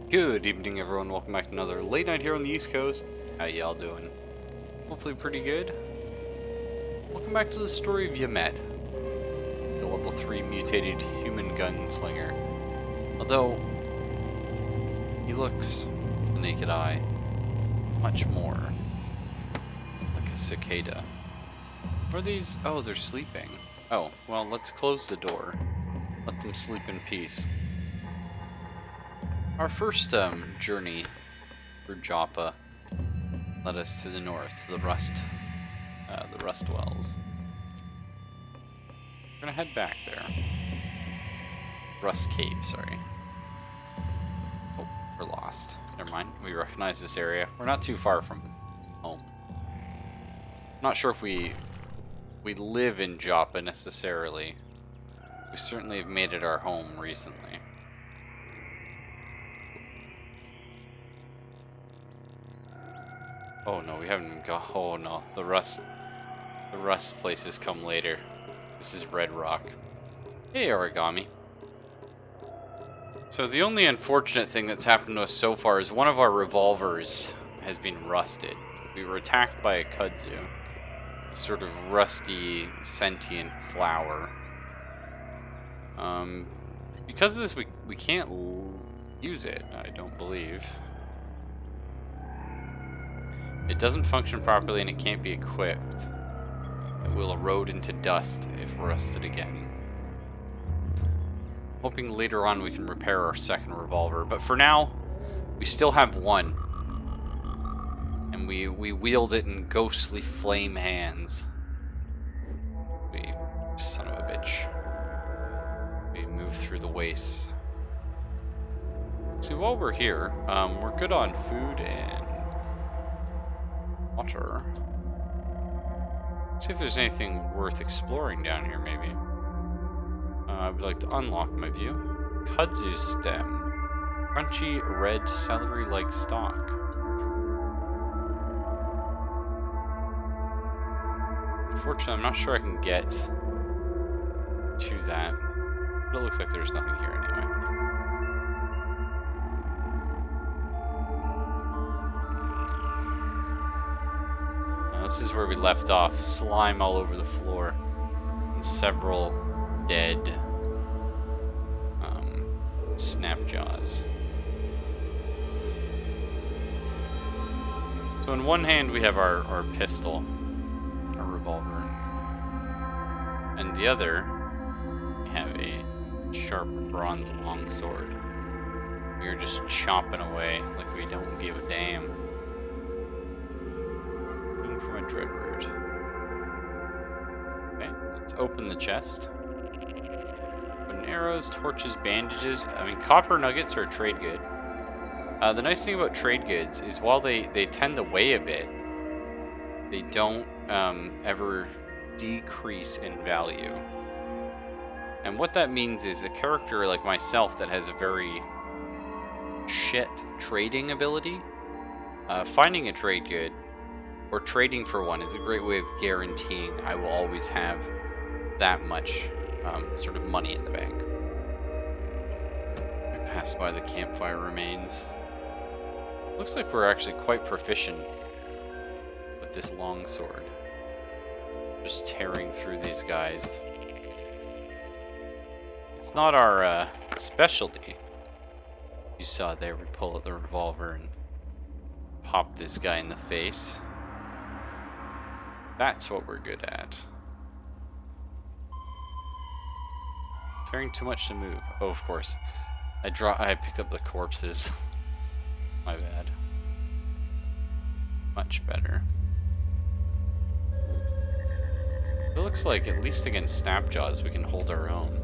Good evening, everyone. Welcome back to another late night here on the East Coast. How y'all doing? Hopefully pretty good. Welcome back to the story of Yamet. He's the level 3 mutated human gunslinger. Although, he looks, to the naked eye, much more like a cicada. What are these? Oh, they're sleeping. Oh, well, let's close the door. Let them sleep in peace. Our first journey through Joppa led us to the north, to the Rust Wells. We're gonna head back there. Rust Cave, sorry. Oh, we're lost. Never mind. We recognize this area. We're not too far from home. Not sure if we live in Joppa necessarily. We certainly have made it our home recently. Oh no, we haven't got. Oh no, the rust places come later. This is Red Rock. Hey, Origami. So the only unfortunate thing that's happened to us so far is one of our revolvers has been rusted. We were attacked by a kudzu, a sort of rusty, sentient flower. Because of this, we can't use it, I don't believe. It doesn't function properly and it can't be equipped. It will erode into dust if rusted again. Hoping later on we can repair our second revolver, but for now, we still have one. And we wield it in ghostly flame hands. We son of a bitch. We move through the wastes. See, while we're here, we're good on food and water. Let's see if there's anything worth exploring down here, maybe. I would like to unlock my view. Kudzu stem. Crunchy red celery-like stalk. Unfortunately, I'm not sure I can get to that. But it looks like there's nothing here anyway. This is where we left off. Slime all over the floor. And several dead snapjaws. So in one hand we have our pistol, our revolver. And the other, we have a sharp bronze longsword. We are just chomping away like we don't give a damn. From a dread root. Okay, let's open the chest. Wooden arrows, torches, bandages. I mean, copper nuggets are a trade good. The nice thing about trade goods is while they tend to weigh a bit, they don't ever decrease in value. And what that means is a character like myself that has a very shit trading ability, finding a trade good or trading for one is a great way of guaranteeing I will always have that much sort of money in the bank. I pass by the campfire remains. Looks like we're actually quite proficient with this longsword. Just tearing through these guys. It's not our specialty. You saw there, we pull out the revolver and pop this guy in the face. That's what we're good at. Carrying too much to move. Oh, of course. I picked up the corpses. My bad. Much better. It looks like, at least against snapjaws, we can hold our own.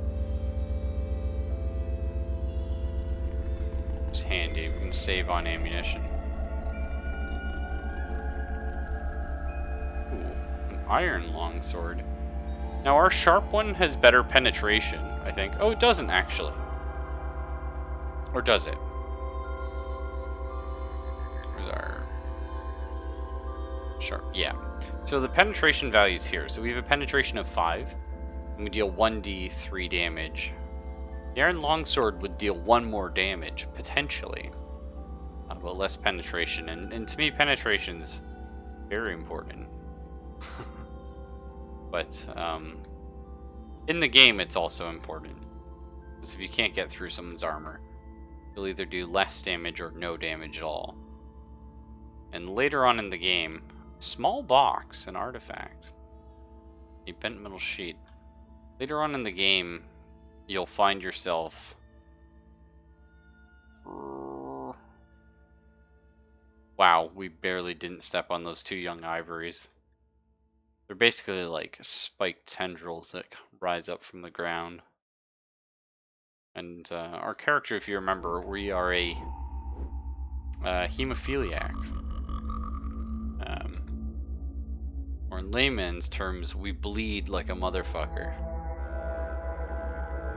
It's handy. We can save on ammunition. Iron longsword. Now our sharp one has better penetration, I think. Oh, it doesn't actually. Or does it? Where's our sharp? Yeah. So the penetration value is here. So we have a penetration of 5. And we deal 1d3 damage. The iron longsword would deal 1 more damage, potentially. but less penetration. And to me, penetration's very important. But in the game, it's also important. Because if you can't get through someone's armor, you'll either do less damage or no damage at all. And later on in the game, small box, an artifact, a bent metal sheet. Later on in the game, you'll find yourself... Wow, we barely didn't step on those two young ivories. They're basically like spiked tendrils that rise up from the ground. And our character, if you remember, we are a hemophiliac. Or in layman's terms, we bleed like a motherfucker.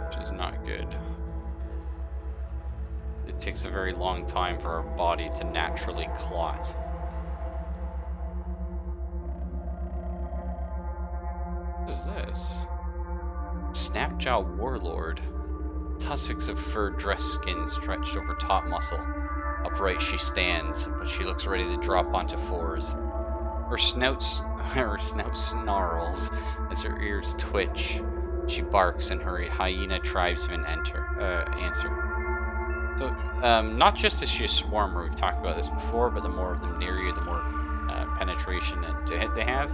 Which is not good. It takes a very long time for our body to naturally clot. What is this? Snapjaw Warlord. Tussocks of fur dressed skin stretched over top muscle. Upright she stands, but she looks ready to drop onto fours. Her snout snarls as her ears twitch. She barks and her hyena tribesmen answer. So, not just is she a swarmer, we've talked about this before, but the more of them near you, the more penetration and to hit they have.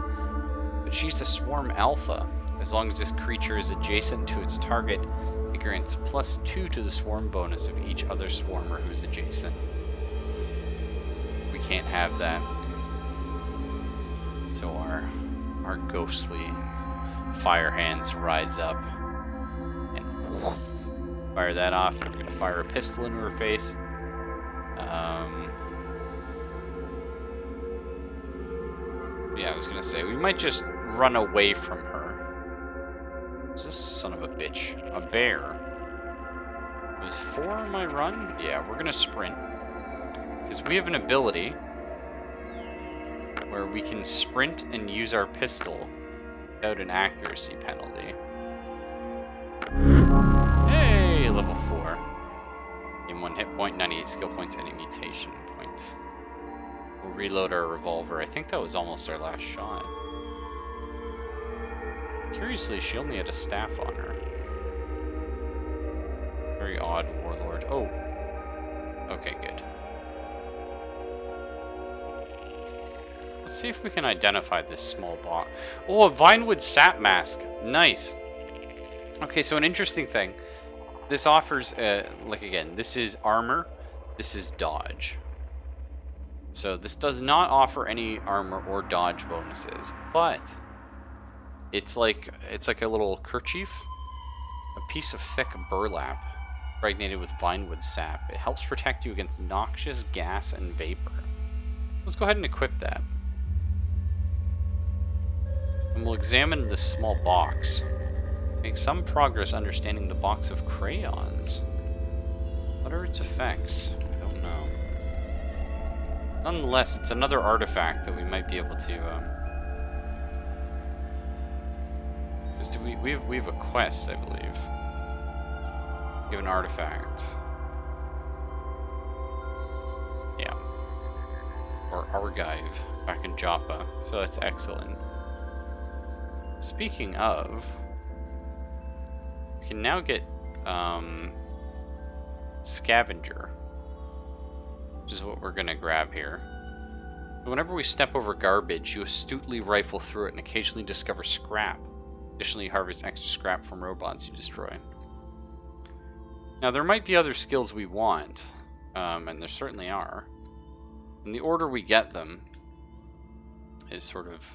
But she's a swarm alpha. As long as this creature is adjacent to its target, it grants +2 to the swarm bonus of each other swarmer who's adjacent. We can't have that. So our ghostly fire hands rise up and fire that off. We're gonna fire a pistol into her face. Yeah, I was gonna say we might just run away from her. What's this son of a bitch? A bear. It was 4 on my run? Yeah, we're gonna sprint. Because we have an ability where we can sprint and use our pistol without an accuracy penalty. Hey, level 4. In 1 hit point, 98 skill points, any mutation point. We'll reload our revolver. I think that was almost our last shot. Curiously, she only had a staff on her. Very odd warlord. Oh. Okay, good. Let's see if we can identify this small bot. Oh, a Vinewood sap mask. Nice. Okay, so an interesting thing. This offers, like again, this is armor. This is dodge. So this does not offer any armor or dodge bonuses, but it's like a little kerchief, a piece of thick burlap, impregnated with Vinewood sap. It helps protect you against noxious gas and vapor. Let's go ahead and equip that. And we'll examine this small box. Make some progress understanding the box of crayons. What are its effects? I don't know. Nonetheless, it's another artifact that we might be able to. Because we have a quest, I believe. We have an artifact. Yeah. Or Argive back in Joppa. So that's excellent. Speaking of, we can now get Scavenger, which is what we're going to grab here. Whenever we step over garbage, you astutely rifle through it and occasionally discover scrap. Additionally, you harvest extra scrap from robots you destroy. Now, there might be other skills we want, and there certainly are. And the order we get them is sort of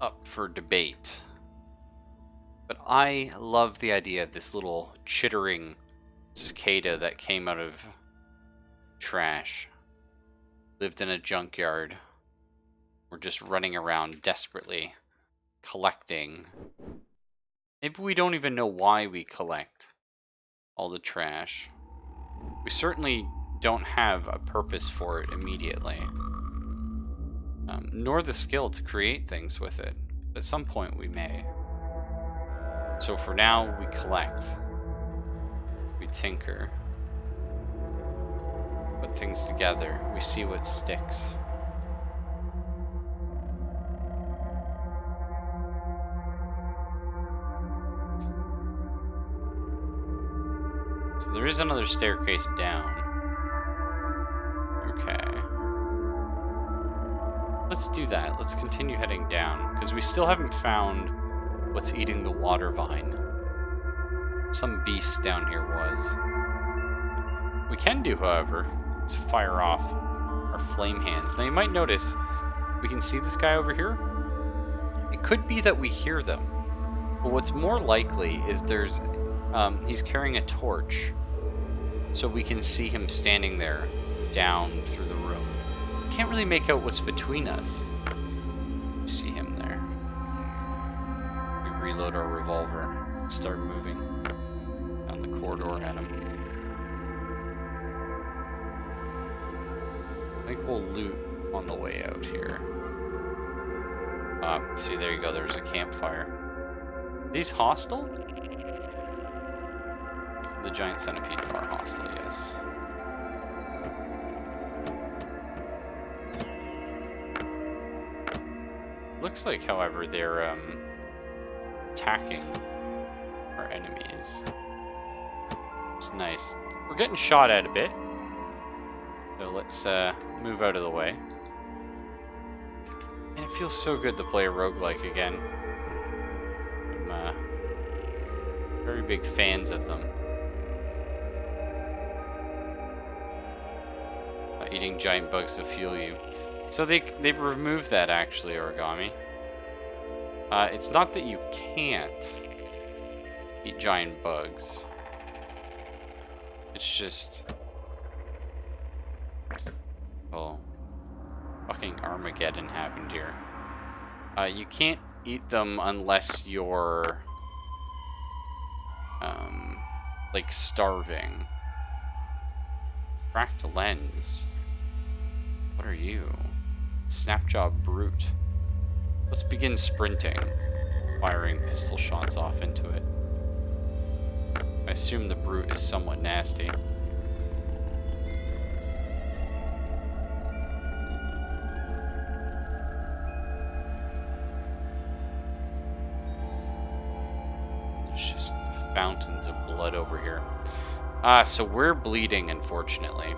up for debate. But I love the idea of this little chittering cicada that came out of trash. Lived in a junkyard. We're just running around desperately collecting. Maybe we don't even know why we collect all the trash. We certainly don't have a purpose for it immediately. Nor the skill to create things with it. At some point we may. So for now, we collect. We tinker. But things together, we see what sticks. So there is another staircase down. Okay. Let's do that. Let's continue heading down, because we still haven't found what's eating the water vine. Some beast down here was. We can do, however, is fire off our flame hands. Now you might notice, we can see this guy over here. It could be that we hear them. But what's more likely is he's carrying a torch. So we can see him standing there down through the room. Can't really make out what's between us. See him there. We reload our revolver. Start moving down the corridor at him. I think we'll loot on the way out here. See, there you go. There's a campfire. Are these hostile? The giant centipedes are hostile, yes. Looks like, however, they're attacking our enemies. It's nice. We're getting shot at a bit. So let's move out of the way. And it feels so good to play a roguelike again. I'm very big fans of them. Eating giant bugs to fuel you. So they've removed that, actually, Origami. It's not that you can't eat giant bugs. It's just... Oh. Fucking Armageddon happened here. You can't eat them unless you're... like, starving. Cracked lens. What are you? Snapjaw brute. Let's begin sprinting, firing pistol shots off into it. I assume the brute is somewhat nasty. There's just fountains of blood over here. So we're bleeding, unfortunately.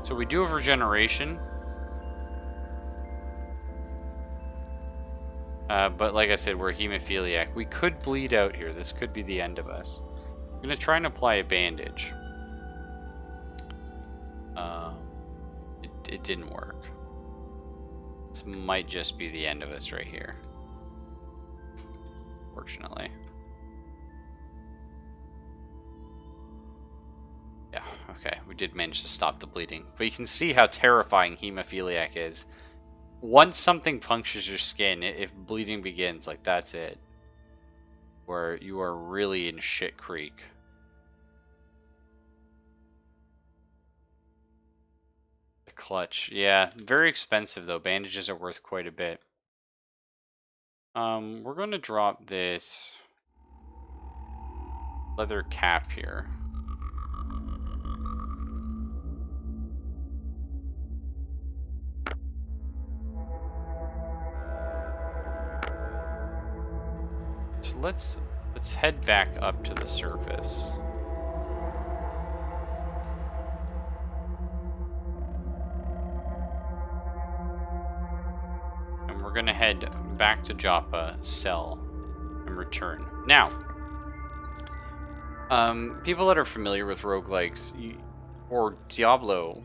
So we do have regeneration. But like I said, we're hemophiliac. We could bleed out here. This could be the end of us. I'm going to try and apply a bandage. It didn't work. This might just be the end of us right here. Fortunately. Yeah, okay. We did manage to stop the bleeding. But you can see how terrifying hemophiliac is. Once something punctures your skin, if bleeding begins, like, that's it. Where you are really in shit creek. The clutch. Yeah, very expensive, though. Bandages are worth quite a bit. We're going to drop this leather cap here. So let's head back up to the surface. And we're gonna head back to Joppa, sell, and return. Now, people that are familiar with roguelikes, or Diablo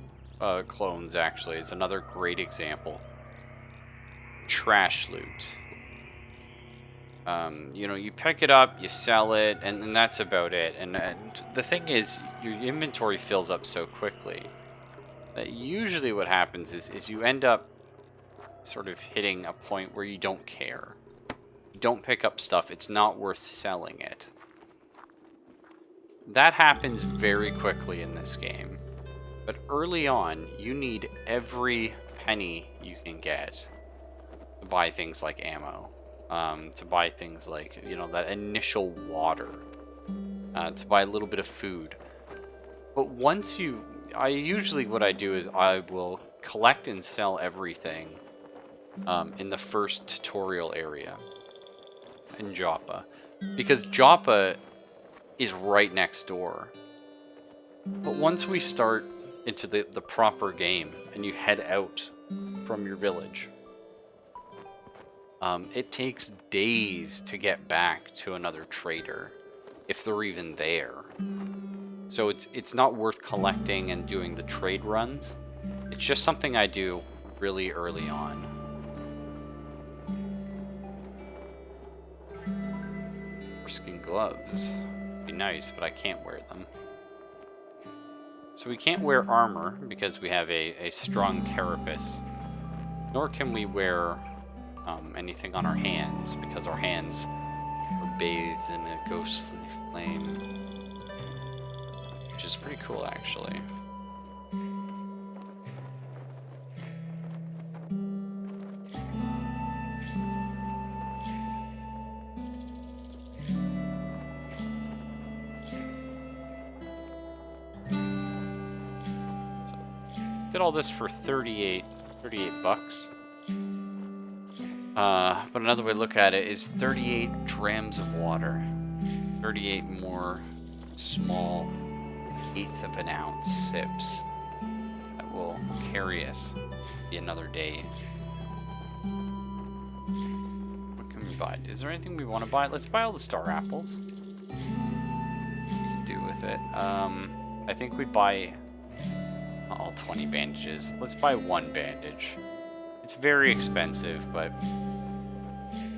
clones actually, is another great example. Trash loot. You know, you pick it up, you sell it, and that's about it. And the thing is, your inventory fills up so quickly that usually what happens is you end up sort of hitting a point where you don't care. You don't pick up stuff, it's not worth selling it. That happens very quickly in this game. But early on, you need every penny you can get to buy things like ammo. To buy things like, you know, that initial water. to buy a little bit of food. But once you, what I do is I will collect and sell everything in the first tutorial area in Joppa, because Joppa is right next door. But once we start into the proper game and you head out from your village, it takes days to get back to another trader, if they're even there. So it's not worth collecting and doing the trade runs. It's just something I do really early on. Skin gloves. Be nice, but I can't wear them. So we can't wear armor because we have a strong carapace. Nor can we wear anything on our hands because our hands are bathed in a ghostly flame. Which is pretty cool, actually. Did all this for 38 bucks. But another way to look at it is 38 drams of water. 38 more small 1/8 of an ounce sips that will carry us another day. What can we buy? Is there anything we want to buy? Let's buy all the star apples. What we can do with it. I think we buy all 20 bandages. Let's buy 1 bandage. It's very expensive, but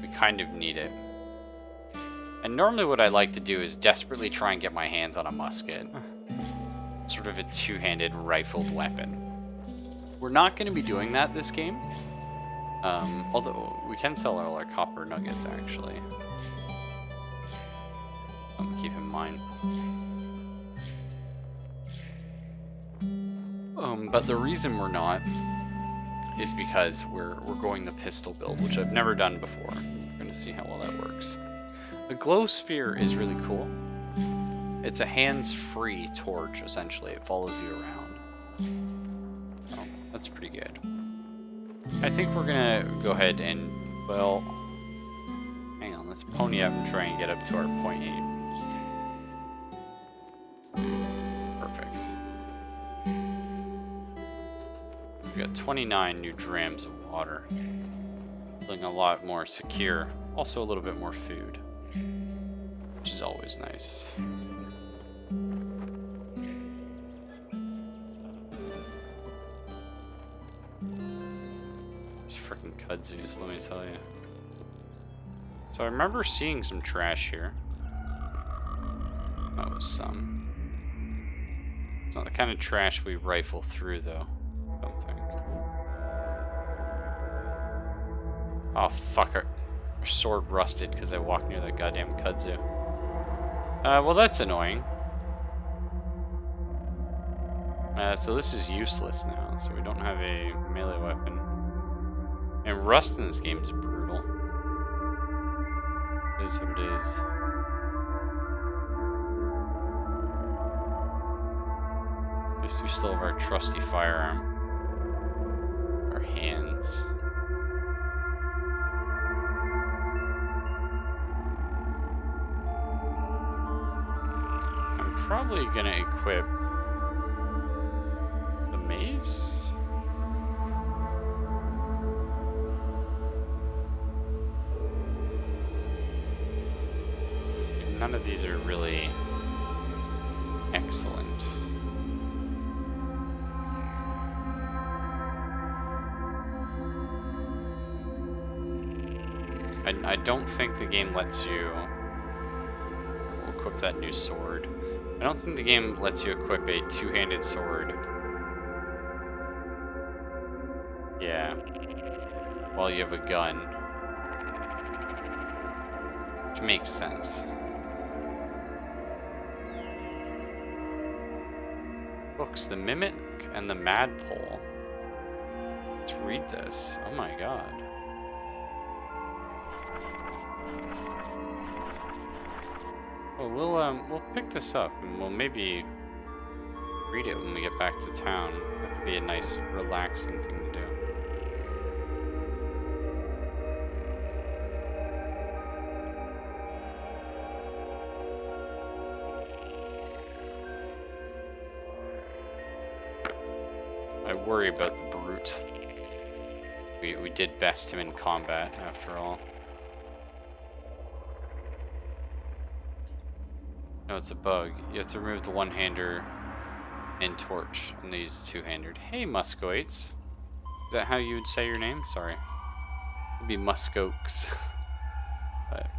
we kind of need it. And normally what I like to do is desperately try and get my hands on a musket. Sort of a two-handed rifled weapon. We're not going to be doing that this game. Although we can sell all our copper nuggets, actually. Keep in mind. But the reason we're not is because we're going the pistol build, which I've never done before. We're going to see how well that works. The glow sphere is really cool. It's a hands-free torch, essentially. It follows you around. Oh, that's pretty good. I think we're going to go ahead and, well, hang on, let's pony up and try and get up to our point 8. Perfect. We got 29 new drams of water. Feeling a lot more secure. Also a little bit more food, which is always nice. These freaking kudzus, let me tell you. So I remember seeing some trash here. Oh, some. It's not the kind of trash we rifle through, though. I don't think. Oh, fuck. Our sword rusted because I walked near that goddamn kudzu. Well, that's annoying. So this is useless now, so we don't have a melee weapon. And rust in this game is brutal. It is what it is. At least we still have our trusty firearm. Our hands. I'm probably gonna equip the mace. None of these are really excellent. I don't think the game lets you equip that new sword. I don't think the game lets you equip a two-handed sword. Yeah. While you have a gun. Which makes sense. Books, the Mimic and the Madpole. Let's read this. Oh my god. Well, we'll pick this up and we'll maybe read it when we get back to town. That could be a nice, relaxing thing to do. I worry about the brute. We did best him in combat, after all. No, it's a bug. You have to remove the one-hander and torch, and they use the two-handed. Hey, Muscoites. Is that how you would say your name? Sorry. It'd be Muskokes. But...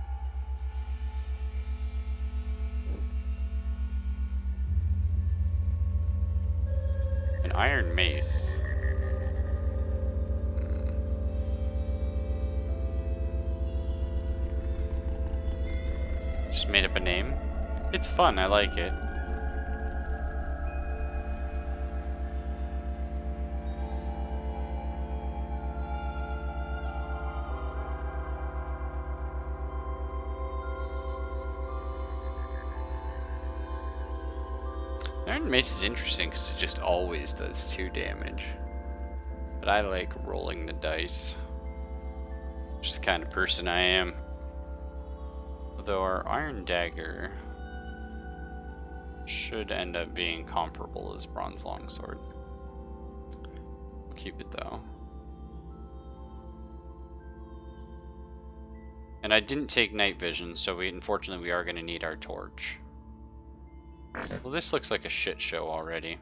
an iron mace. Just made up a name. It's fun, I like it. Iron Mace is interesting because it just always does 2 damage. But I like rolling the dice. Just the kind of person I am. Although our Iron Dagger should end up being comparable as Bronze Longsword. We'll keep it though. And I didn't take night vision, so unfortunately we are going to need our torch. Well, this looks like a shit show already.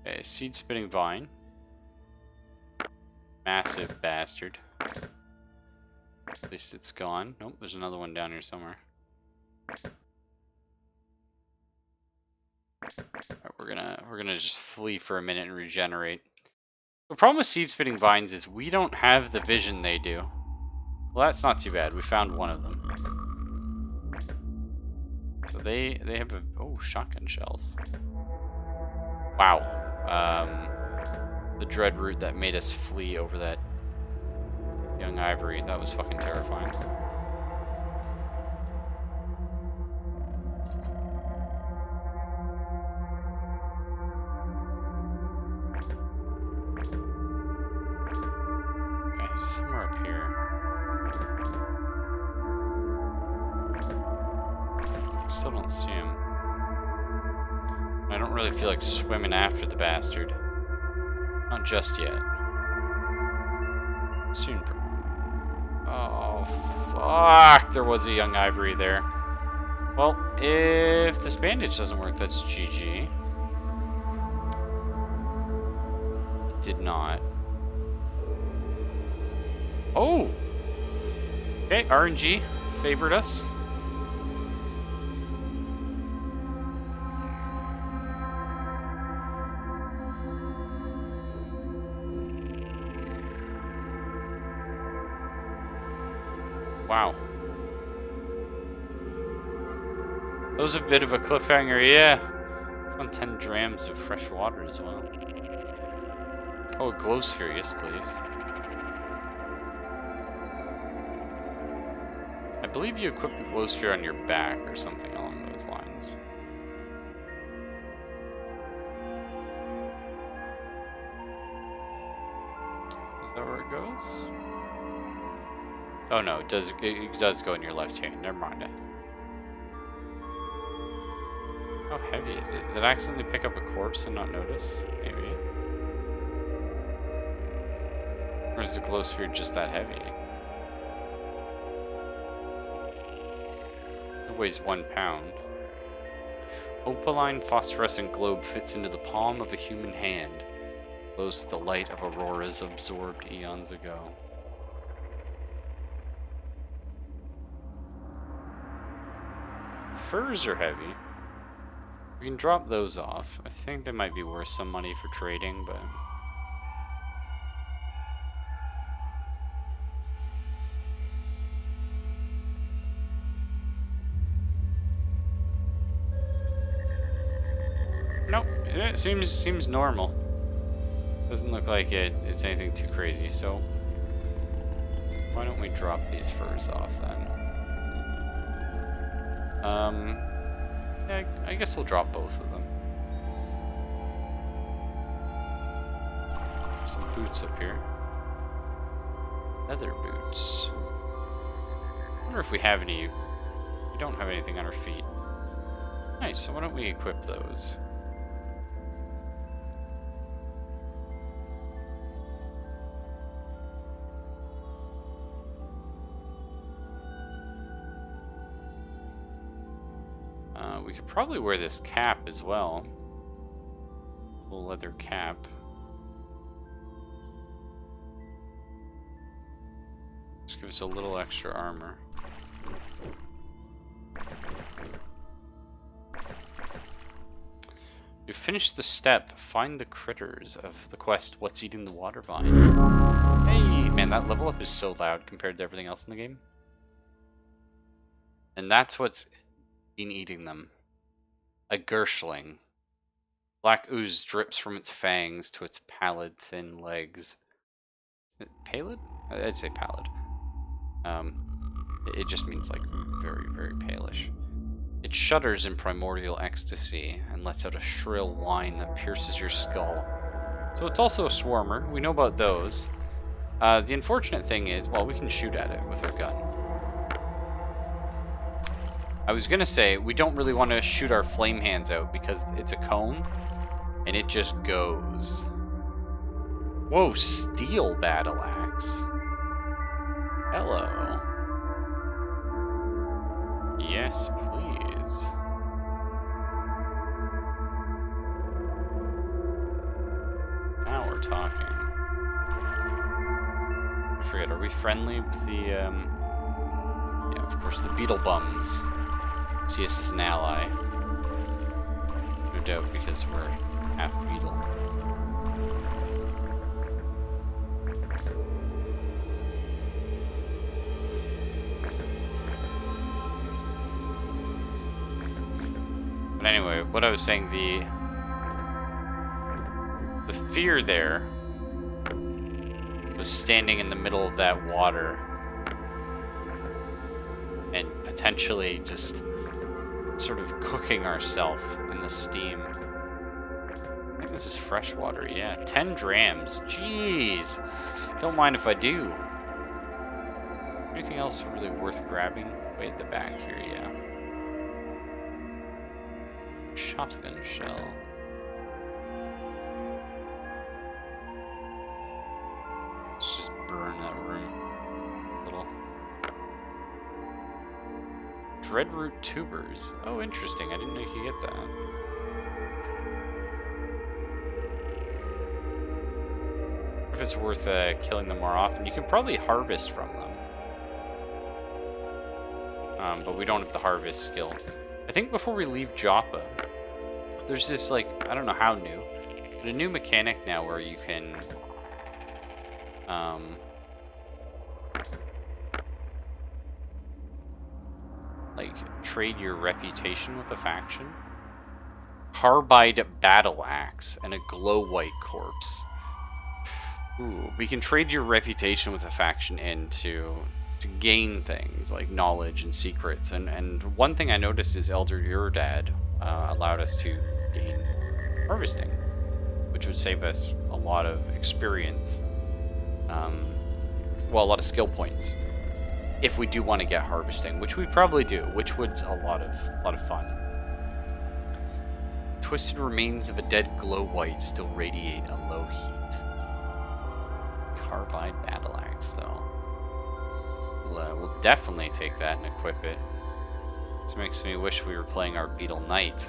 Okay, seed spitting vine. Massive bastard. At least it's gone. Nope, there's another one down here somewhere. Alright, we're gonna just flee for a minute and regenerate. The problem with seed spitting vines is we don't have the vision they do. Well, that's not too bad. We found one of them. So they have a shotgun shells. Wow. The dread root that made us flee over that young ivory, that was fucking terrifying. Okay, he's somewhere up here. Still don't see him. I don't really feel like swimming after the bastard. Not just yet. Soon. Oh, fuck! There was a young ivory there. Well, if this bandage doesn't work, that's GG. It did not. Oh! Okay, RNG favored us. Wow. That was a bit of a cliffhanger, yeah. On 10 drams of fresh water as well. Oh, a glow sphere, yes please. I believe you equip the glow sphere on your back or something along those lines. Is that where it goes? Oh no, it does go in your left hand. Never mind it. How heavy is it? Did it accidentally pick up a corpse and not notice? Maybe. Or is the glow sphere just that heavy? It weighs 1 pound. Opaline phosphorescent globe fits into the palm of a human hand. Glows with the light of auroras absorbed eons ago. Furs are heavy. We can drop those off. I think they might be worth some money for trading, but... nope, it seems normal. Doesn't look like it's anything too crazy, so... Why don't we drop these furs off then? Yeah, I guess we'll drop both of them. Some boots up here. Leather boots. I wonder if we have any. We don't have anything on our feet. Nice, so why don't we equip those? We could probably wear this cap as well. Little leather cap. Just give us a little extra armor. You finished the step. Find the critters of the quest. What's eating the water vine? Hey, man, that level up is so loud compared to everything else in the game. And that's what's been eating them. A Gershling. Black ooze drips from its fangs to its pallid, thin legs. Pallid? I'd say pallid. It just means like very, very palish. It shudders in primordial ecstasy and lets out a shrill whine that pierces your skull. So it's also a swarmer. We know about those. The unfortunate thing is, well, we can shoot at it with our gun. I was gonna say, we don't really want to shoot our flame hands out because it's a cone, and it just goes. Whoa, steel battle axe. Hello. Yes, please. Now we're talking. I forget, are we friendly with the, yeah, of course, the beetle bums. See us as an ally. No doubt, because we're half beetle. But anyway, what I was saying, the fear there was standing in the middle of that water and potentially just sort of cooking ourselves in the steam. I think this is fresh water, yeah. 10 drams. Jeez. Don't mind if I do. Anything else really worth grabbing? Way at the back here, yeah. Shotgun shell. Let's just burn that room a little. Dreadroot tubers. Oh, interesting. I didn't know you could get that. If it's worth killing them more often, you can probably harvest from them. But we don't have the harvest skill. I think before we leave Joppa, there's this, like, I don't know how new, but a new mechanic now where you can, like, trade your reputation with a faction. Carbide battle axe and a glow white corpse. Ooh, we can trade your reputation with a faction in to gain things like knowledge and secrets. And one thing I noticed is Elder Urdad allowed us to gain harvesting, which would save us a lot of experience. Well, a lot of skill points. If we do want to get harvesting, which we probably do, which would a lot of fun. Twisted remains of a dead glow white still radiate a low heat. Carbide battle axe, though. We'll definitely take that and equip it. This makes me wish we were playing our Beetle Knight.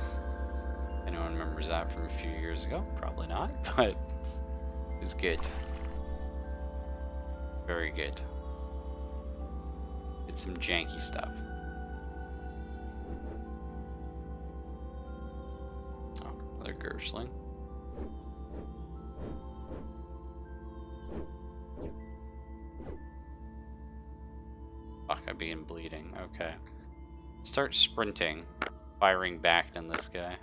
Anyone remembers that from a few years ago? Probably not, but it was good. Very good. It's some janky stuff. Oh, another Gershling. Fuck, I'm being bleeding. Okay. Start sprinting. Firing back on this guy.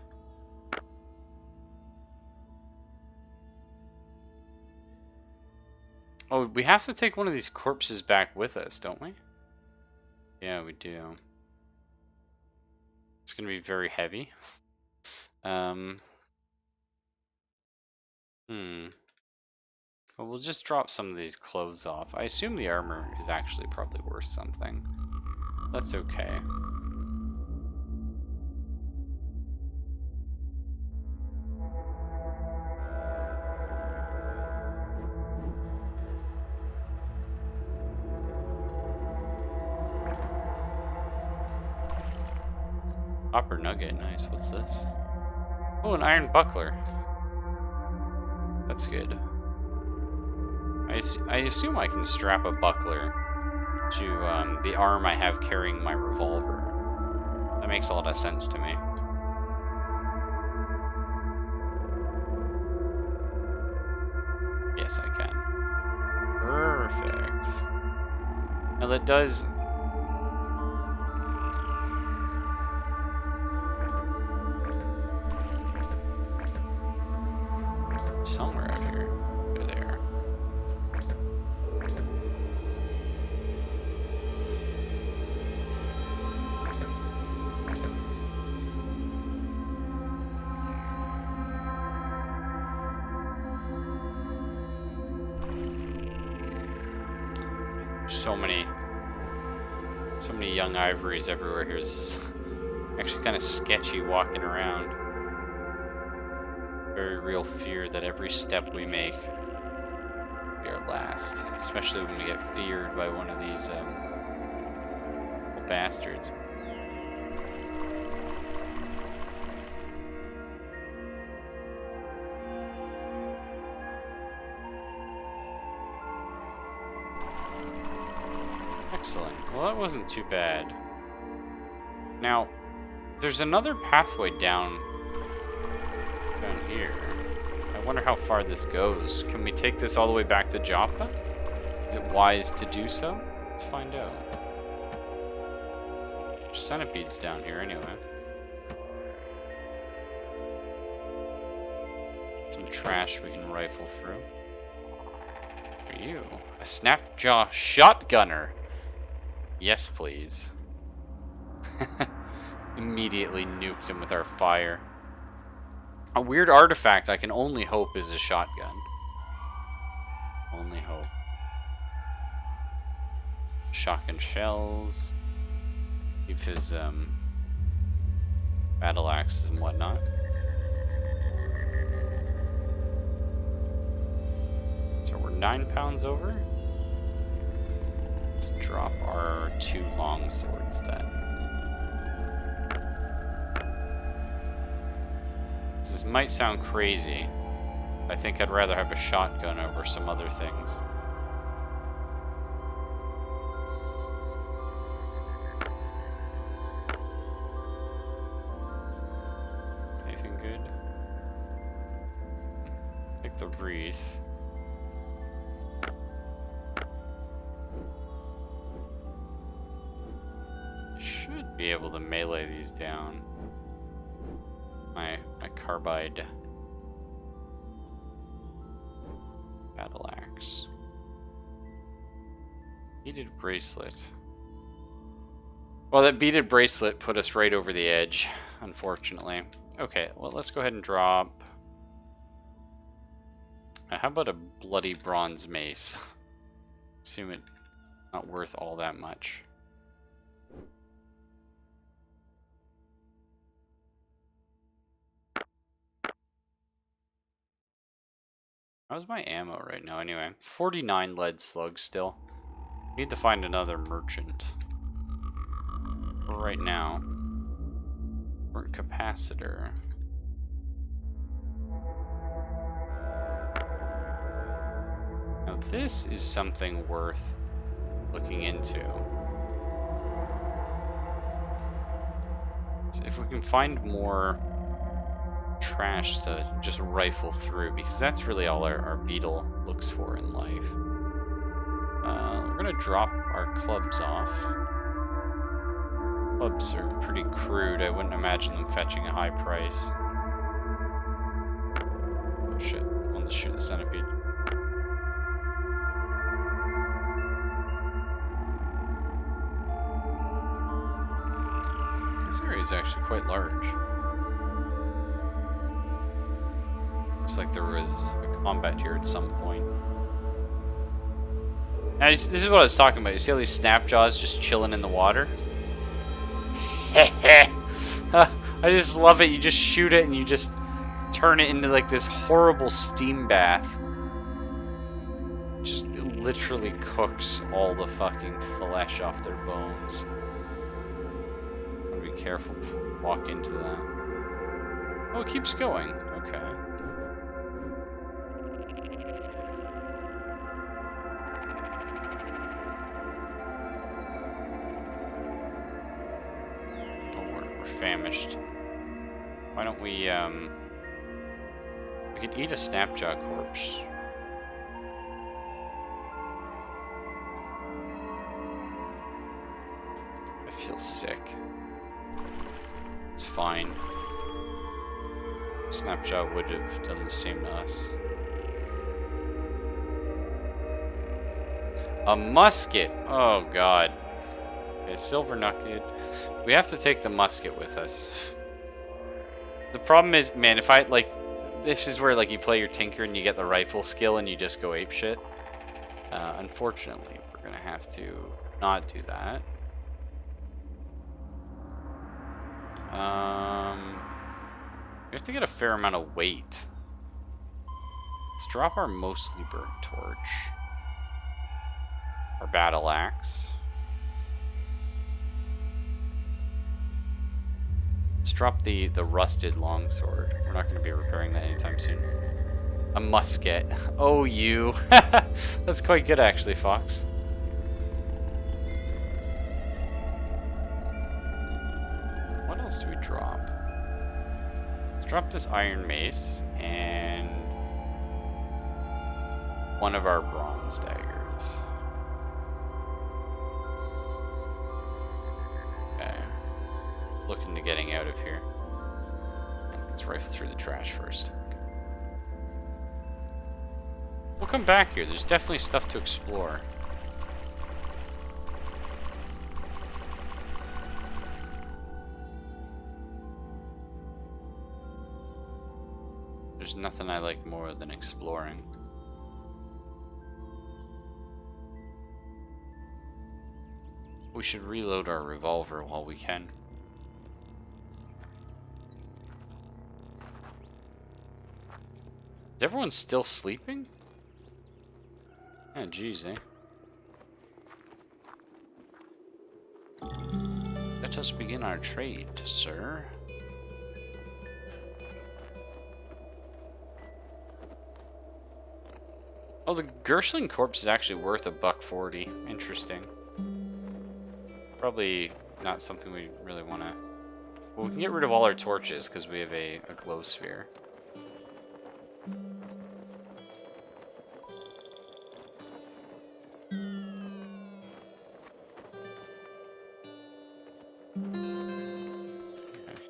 Oh, we have to take one of these corpses back with us, don't we? Yeah, we do. It's gonna be very heavy. Um. Hmm. Well, we'll just drop some of these clothes off. I assume the armor is actually probably worth something. That's okay. Copper nugget, nice. What's this? Oh, an iron buckler. That's good. I assume I can strap a buckler to the arm I have carrying my revolver. That makes a lot of sense to me. Yes, I can. Perfect. Now that does... somewhere out here. Go there. So many young ivories everywhere here. This is actually kind of sketchy walking around. Very real fear that every step we make be our last, especially when we get feared by one of these bastards. Excellent. Well, that wasn't too bad. Now, there's another pathway down here. I wonder how far this goes. Can we take this all the way back to Joppa? Is it wise to do so? Let's find out. There's centipedes down here anyway. Some trash we can rifle through. What are you? A snapjaw shotgunner. Yes, please. Immediately nuked him with our fire. A weird artifact I can only hope is a shotgun. Only hope. Shotgun shells. Leave his battle axes and whatnot. So we're 9 pounds over. Let's drop our 2 long swords then. This might sound crazy. I think I'd rather have a shotgun over some other things. Anything good? Take the wreath. Should be able to melee these down. My carbide battle axe. Beaded bracelet. Well, that beaded bracelet put us right over the edge, unfortunately. Okay, well, let's go ahead and drop. How about a bloody bronze mace? Assume it's not worth all that much. How's my ammo right now anyway? 49 lead slugs still. Need to find another merchant. For right now. Current capacitor. Now this is something worth looking into. So if we can find more trash to just rifle through, because that's really all our beetle looks for in life. We're gonna drop our clubs off. Clubs are pretty crude. I wouldn't imagine them fetching a high price. Oh shit, I want to shoot the centipede. is actually quite large. Looks like there was a combat here at some point. Now, this is what I was talking about. You see all these snap jaws just chilling in the water? I just love it. You just shoot it and you just turn it into like this horrible steam bath. Just literally cooks all the fucking flesh off their bones. Gotta be careful before we walk into that. Oh, it keeps going. Okay. Famished. Why don't we could eat a snapjaw corpse. I feel sick. It's fine. Snapjaw would have done the same to us. A musket! Oh god. Okay, silver nugget. We have to take the musket with us. The problem is, man, if I, like, this is where, like, you play your tinker and you get the rifle skill and you just go apeshit. Unfortunately, we're gonna have to not do that. We have to get a fair amount of weight. Let's drop our mostly burnt torch. Our battle axe. Let's drop the rusted longsword. We're not going to be repairing that anytime soon. A musket. Oh, you. That's quite good, actually, Fox. What else do we drop? Let's drop this iron mace and one of our bronze daggers. Okay. Looking to getting out of here. Let's rifle through the trash first. We'll come back here. There's definitely stuff to explore. There's nothing I like more than exploring. We should reload our revolver while we can. Is everyone still sleeping? Oh, jeez, eh? Let us begin our trade, sir. Oh, the Gershling corpse is actually worth $1.40. Interesting. Probably not something we really want to... Well, we can get rid of all our torches because we have a glow sphere.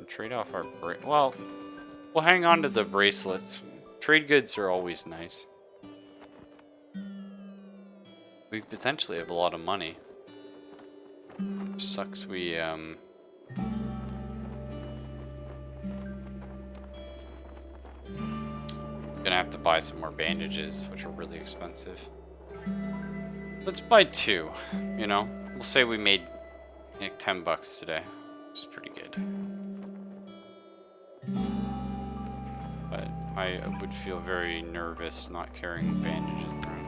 Trade off our well, we'll hang on to the bracelets. Trade goods are always nice. We potentially have a lot of money. Sucks we gonna have to buy some more bandages, which are really expensive. Let's buy 2, you know? We'll say we made like $10 today, which is pretty good. But I would feel very nervous not carrying bandages around.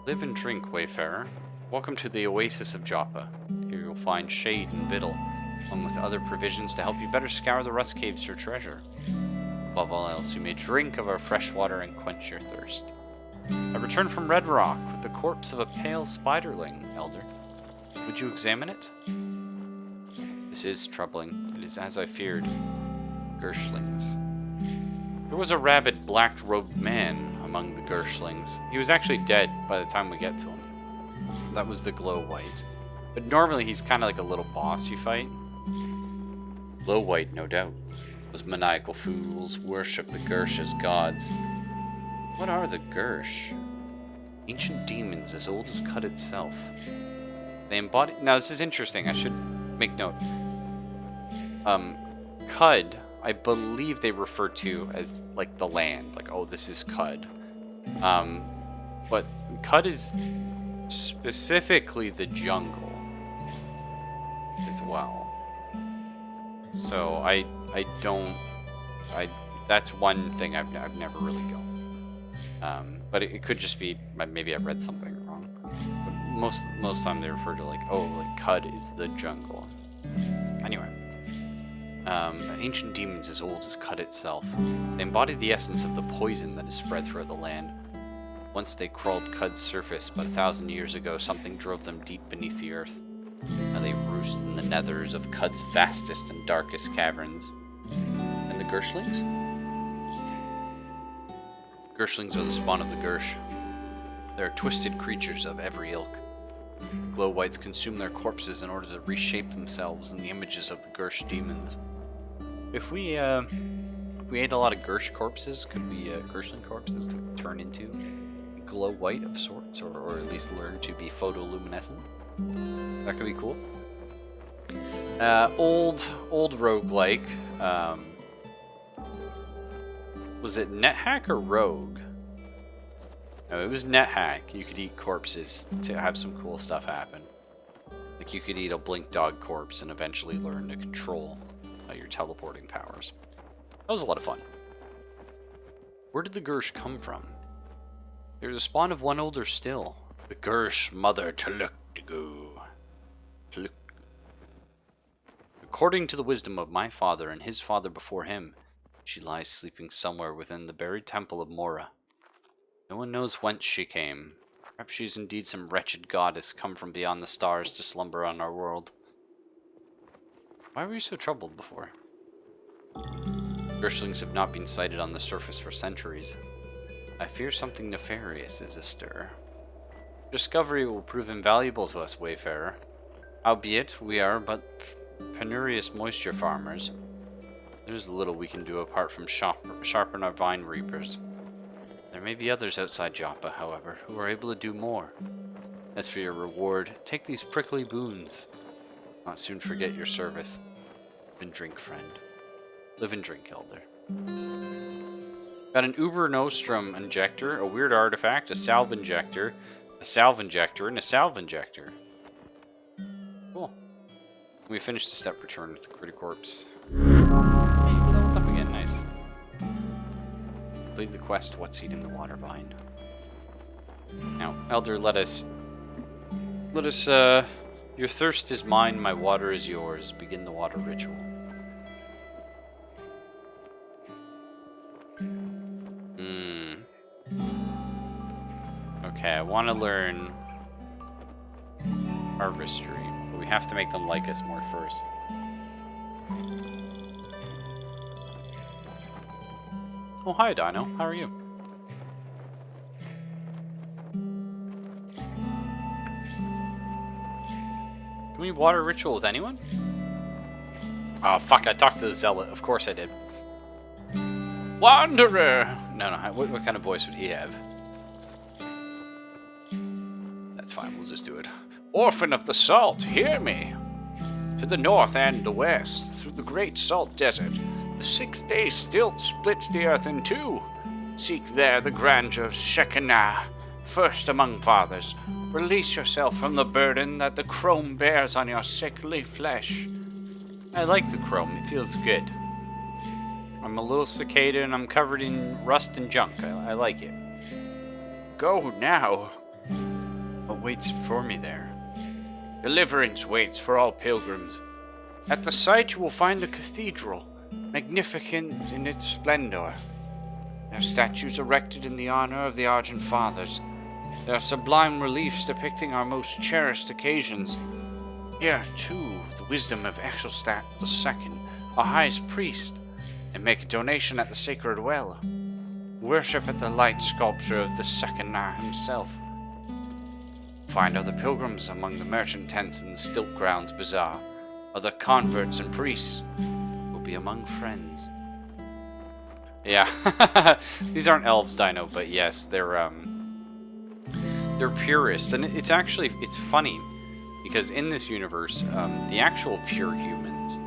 Live and drink, wayfarer. Welcome to the oasis of Joppa. Here you'll find shade and victual, along with other provisions to help you better scour the rust caves for treasure. Above all else, you may drink of our fresh water and quench your thirst. I returned from Red Rock with the corpse of a pale spiderling, Elder. Would you examine it? This is troubling. It is as I feared. Gershlings. There was a rabid, black-robed man among the Gershlings. He was actually dead by the time we get to him. That was the Glow White. But normally he's kind of like a little boss you fight. Glow White, no doubt. Those maniacal fools worship the Gersh as gods. What are the Gersh? Ancient demons as old as Cud itself. They embody... Now, this is interesting. I should make note. Cud, I believe they refer to as, like, the land. Like, oh, this is Cud. But Cud is specifically the jungle as well. So, that's one thing I've never really gone. But it could just be, maybe I read something wrong. But most time they refer to, like, oh, like, Cud is the jungle. Anyway. Ancient demons as old as Cud itself. They embody the essence of the poison that is spread throughout the land. Once they crawled Cud's surface, but 1,000 years ago something drove them deep beneath the earth. Now they roost in the nethers of Cud's vastest and darkest caverns. And the Gershlings? Gershlings are the spawn of the Gersh. They are twisted creatures of every ilk. Glow whites consume their corpses in order to reshape themselves in the images of the Gersh demons. If we ate a lot of Gersh corpses, Gershling corpses could turn into glow white of sorts, or at least learn to be photoluminescent. That could be cool. Old roguelike. Was it NetHack or Rogue? No, it was NetHack. You could eat corpses to have some cool stuff happen. Like you could eat a Blink Dog corpse and eventually learn to control your teleporting powers. That was a lot of fun. Where did the Gersh come from? They're the spawn of one older still. The Gersh mother Teluktigu. According to the wisdom of my father and his father before him, she lies sleeping somewhere within the buried temple of Mora. No one knows whence she came. Perhaps she is indeed some wretched goddess come from beyond the stars to slumber on our world. Why were you so troubled before? Gershlings have not been sighted on the surface for centuries. I fear something nefarious is astir. Discovery will prove invaluable to us, wayfarer. Albeit, we are but penurious moisture farmers. There's little we can do apart from sharpen our vine reapers. There may be others outside Joppa, however, who are able to do more. As for your reward, take these prickly boons. Not soon forget your service. Live and drink, friend. Live and drink, elder. Got an Uber Nostrum injector, a weird artifact, a salve injector, a salve injector, and a salve injector. Cool. We finished the step return with the Critter Corpse. Hey, we leveled up again, nice. Complete the quest, What's Eating the Water Vine. Now, elder, let us, your thirst is mine, my water is yours. Begin the water ritual. Okay, I want to learn Harvestry, but we have to make them like us more first. Oh, hi, Dino. How are you? Can we water ritual with anyone? Oh, fuck, I talked to the Zealot. Of course I did. Wanderer! No, what kind of voice would he have? That's fine, we'll just do it. Orphan of the Salt, hear me! To the north and the west, through the great salt desert, the 6-day stilt splits the earth in two. Seek there the grandeur of Shekinah, first among fathers. Release yourself from the burden that the chrome bears on your sickly flesh. I like the chrome, it feels good. I'm a little cicada and I'm covered in rust and junk. I like it. Go now. What waits for me there? Deliverance waits for all pilgrims. At the site you will find the cathedral, magnificent in its splendor. There are statues erected in the honor of the Argent Fathers. There are sublime reliefs depicting our most cherished occasions. Here, too, the wisdom of Exelstat II, our highest priest, and make a donation at the sacred well. Worship at the light sculpture of the Shekinah himself. Find other pilgrims among the merchant tents and the Stilt Grounds Bazaar. Other converts and priests will be among friends. Yeah, these aren't elves, Dino, but yes, they're they're purists, and it's actually it's funny because in this universe, the actual pure humans.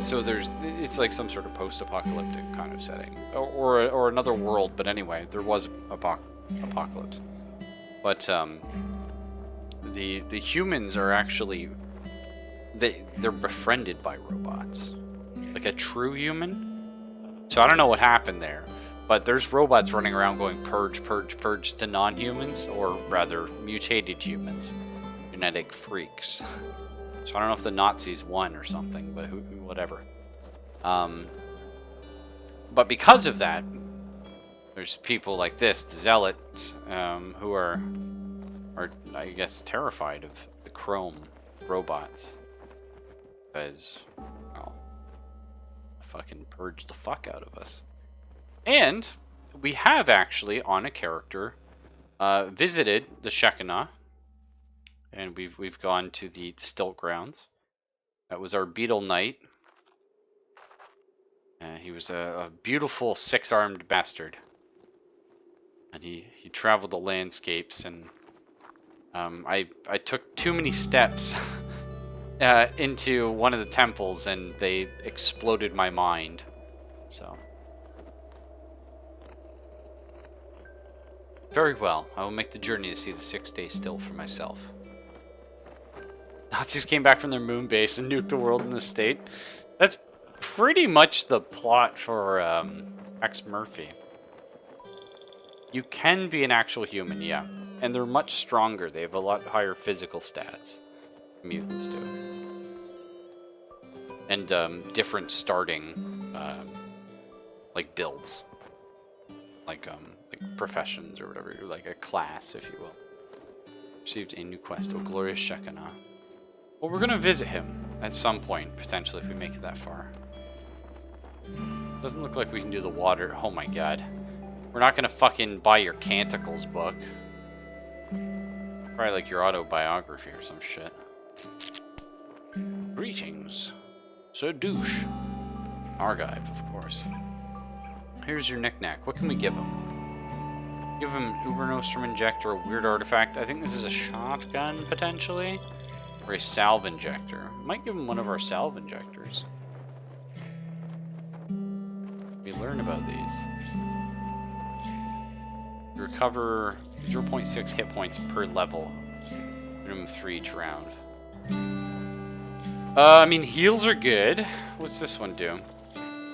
So there's it's like some sort of post-apocalyptic kind of setting, or another world. But anyway, there was apocalypse. But the humans are actually they're befriended by robots, like a true human. So I don't know what happened there, but there's robots running around going purge, purge, purge to non-humans, or rather mutated humans, genetic freaks. So I don't know if the Nazis won or something, but whatever. But because of that, there's people like this, the zealots, who are I guess terrified of the chrome robots, because well, fucking purge the fuck out of us. And we have actually on a character visited the Shekinah. And we've gone to the Stilt Grounds. That was our Beetle Knight. He was a beautiful six-armed bastard. And he traveled the landscapes, and I took too many steps into one of the temples, and they exploded my mind. So very well, I will make the journey to see the 6-day still for myself. Nazis came back from their moon base and nuked the world in this state. That's pretty much the plot for X Murphy. You can be an actual human, yeah. And they're much stronger. They have a lot higher physical stats. Mutants do. And different starting like builds. Like professions or whatever. Like a class, if you will. Received a new quest, O Glorious Shekinah. Well, we're gonna visit him at some point, potentially, if we make it that far. Doesn't look like we can do the water. Oh my god. We're not gonna fucking buy your Canticles book. Probably like your autobiography or some shit. Greetings, Sir Douche. Argive, of course. Here's your knickknack. What can we give him? Give him Uber Nostrum Injector, a weird artifact. I think this is a shotgun, potentially. Or a salve injector. Might give him one of our salve injectors. We learn about these. You recover 0.6 hit points per level. Minimum 3 each round. I mean, heals are good. What's this one do?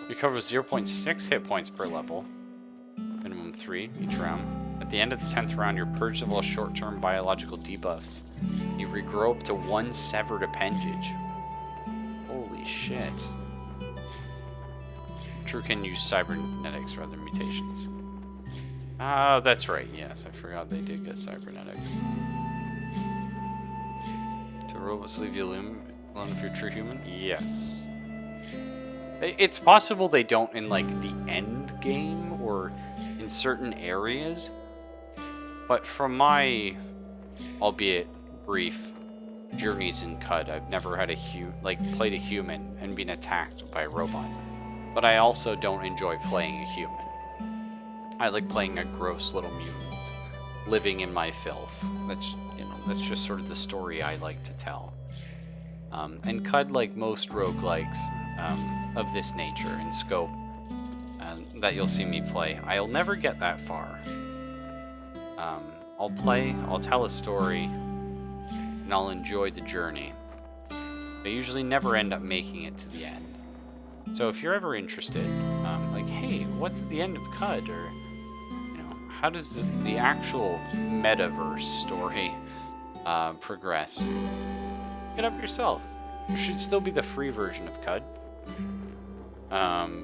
Recover 0.6 hit points per level. Minimum 3 each round. At the end of the 10th round, you're purged of all short-term biological debuffs. You regrow up to 1 severed appendage. Holy shit. True can use cybernetics rather than mutations. Oh, that's right. Yes, I forgot they did get cybernetics. Do robots leave you alone if you're a true human? Yes. It's possible they don't in, like, the end game or in certain areas. But from my, albeit brief, journeys in CUD, I've never had played a human and been attacked by a robot. But I also don't enjoy playing a human. I like playing a gross little mutant, living in my filth. That's just sort of the story I like to tell. And CUD, like most roguelikes of this nature and scope that you'll see me play, I'll never get that far. I'll tell a story, and I'll enjoy the journey. I usually never end up making it to the end. So if you're ever interested, like, hey, what's at the end of CUD? Or, how does the actual metaverse story progress? Get up yourself. There should still be the free version of CUD.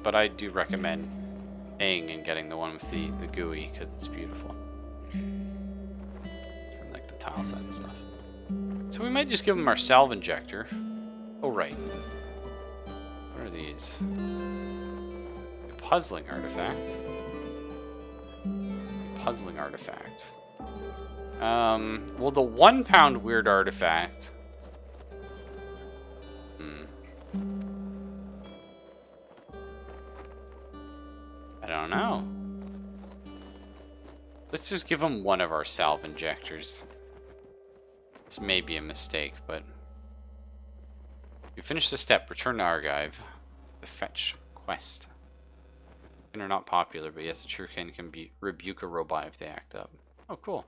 But I do recommend paying and getting the one with the GUI, because it's beautiful. And like the tile set and stuff. So we might just give him our salve injector. Oh, right. What are these? A puzzling artifact. Puzzling artifact. Well, the 1 pound weird artifact. I don't know. Let's just give him one of our salve injectors. This may be a mistake, but... You finish the step, return to Argive. The fetch quest. They're not popular, but yes, a shuriken can rebuke a robot if they act up. Oh, cool.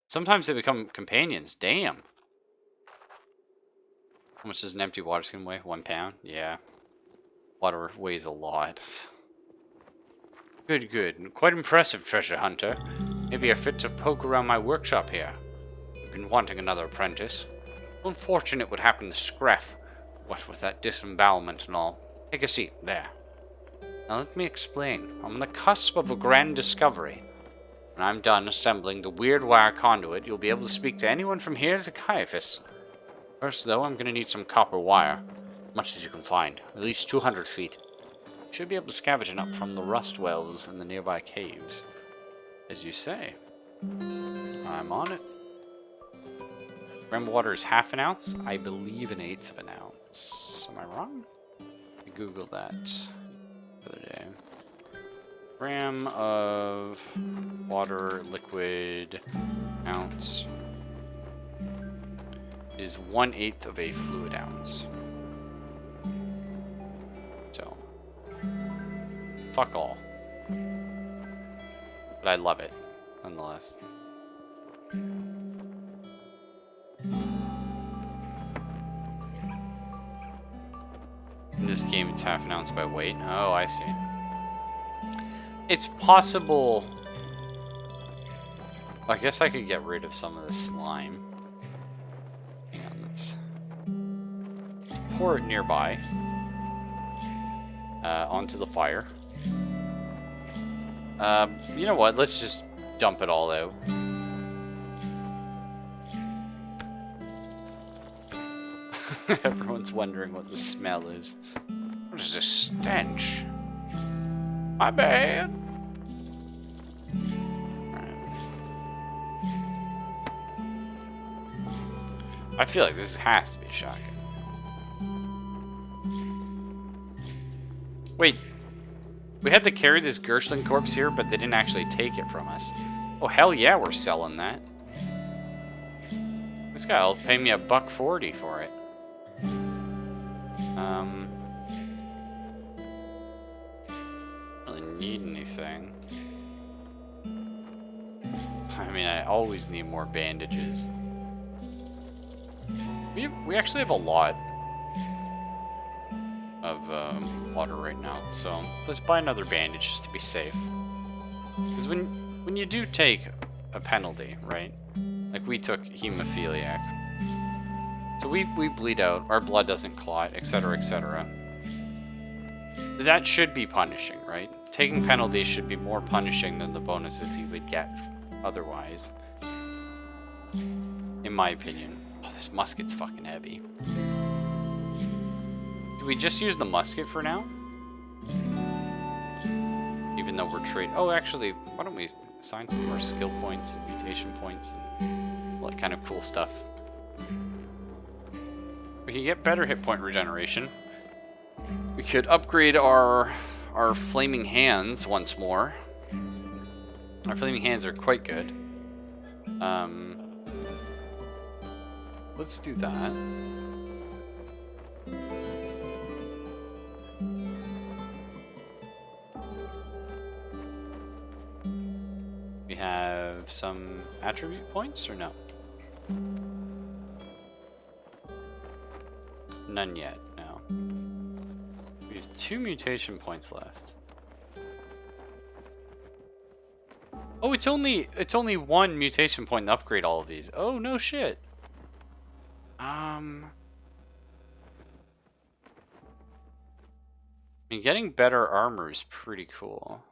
Sometimes they become companions. Damn. How much does an empty water skin weigh? 1 pound? Yeah. Water weighs a lot. Good, good. Quite impressive, treasure hunter. Maybe you're fit to poke around my workshop here. I've been wanting another apprentice. Unfortunate what happened to Scref. What with that disembowelment and all. Take a seat. There. Now let me explain. I'm on the cusp of a grand discovery. When I'm done assembling the weird wire conduit, you'll be able to speak to anyone from here to Caiaphas. First, though, I'm going to need some copper wire. Much as you can find. At least 200 feet. You should be able to scavenge it up from the rust wells in the nearby caves. As you say. I'm on it. Ram water is half an ounce. I believe an eighth of an ounce. Am I wrong? I googled that the other day. Gram of water liquid ounce is 1/8 of a fluid ounce. So, fuck all. But I love it, nonetheless. In this game, it's half an ounce by weight. Oh, I see. It's possible... I guess I could get rid of some of the slime. Hang on, let's pour it nearby. Onto the fire. You know what? Let's just dump it all out. Everyone's wondering what the smell is. What is this stench? My bad. I feel like this has to be a shotgun. Wait, we had to carry this Gershling corpse here, but they didn't actually take it from us. Oh hell yeah, we're selling that. This guy will pay me $1.40 for it. Really need anything. I mean, I always need more bandages. We actually have a lot of water right now, so let's buy another bandage just to be safe. Because when you do take a penalty, right? Like we took hemophiliac, so we bleed out, our blood doesn't clot, etc., etc. That should be punishing, right? Taking penalties should be more punishing than the bonuses you would get otherwise, in my opinion. Oh, this musket's fucking heavy. Do we just use the musket for now? Even though we're trade... Oh, actually, why don't we assign some more skill points and mutation points and all that kind of cool stuff. We can get better hit point regeneration. We could upgrade our flaming hands once more. Our flaming hands are quite good. Let's do that. We have some attribute points or no? None yet, no. We have 2 mutation points left. Oh, it's only 1 mutation point to upgrade all of these. Oh, no shit. I mean, getting better armor is pretty cool.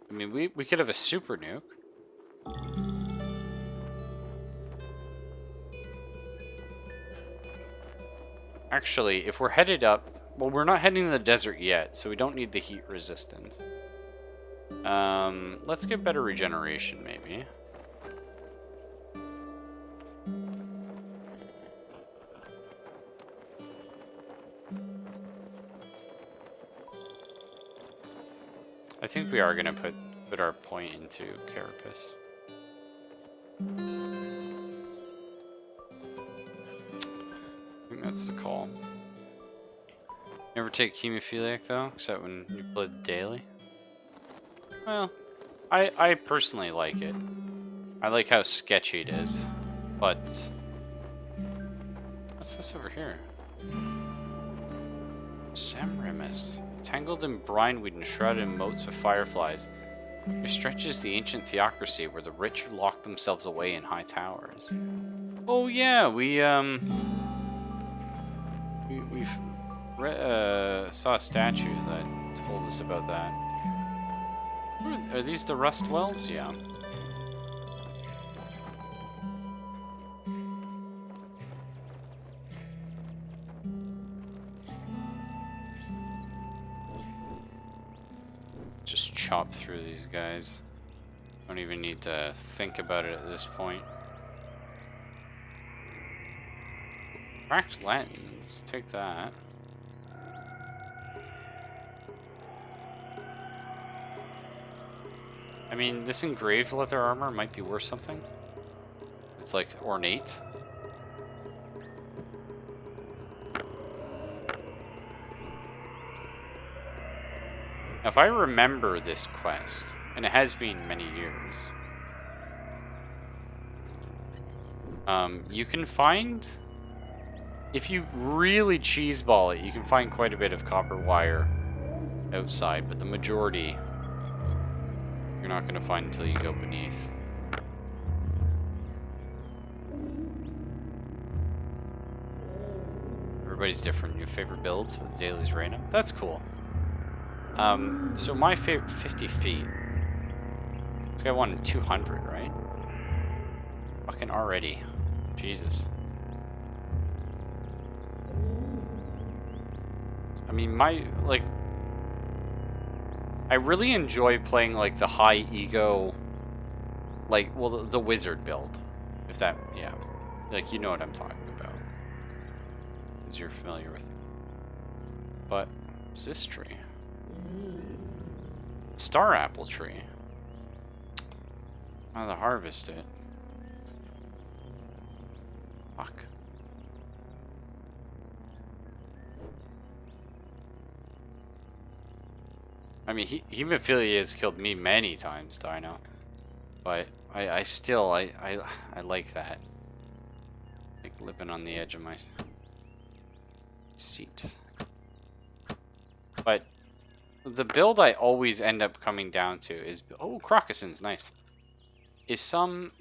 I mean, we could have a super nuke. Actually, if we're headed up... Well, we're not heading to the desert yet, so we don't need the heat resistance. Let's get better regeneration, maybe. I think we are gonna put our point into Carapace. I think that's the call. Never take hemophiliac though, except when you play the daily. Well, I personally like it. I like how sketchy it is, but what's this over here? Semiramis, tangled in brineweed and shrouded in motes of fireflies. It stretches the ancient theocracy where the rich lock themselves away in high towers. Oh yeah, we saw a statue that told us about that. Are these the rust wells? Yeah. Just chop through these guys. Don't even need to think about it at this point. Cracked lanterns, take that. I mean, this engraved leather armor might be worth something. It's like ornate. Now, if I remember this quest, and it has been many years, you can find, if you really cheeseball it, you can find quite a bit of copper wire outside, but the majority you're not going to find until you go beneath. Everybody's different. You have favorite builds with dailies random? That's cool. So my favorite 50 feet. This guy wanted 200, right? Fucking already. Jesus. I mean, I really enjoy playing, like, the high ego, like, well, the wizard build. If that, yeah. Like, you know what I'm talking about. Because you're familiar with it. But, what's this tree? Star apple tree. I'll have to harvest it. Fuck. I mean, hemophilia has killed me many times, Dino. But I still I like that. Like living on the edge of my seat. But the build I always end up coming down to is, oh, Crocusins, nice. Is some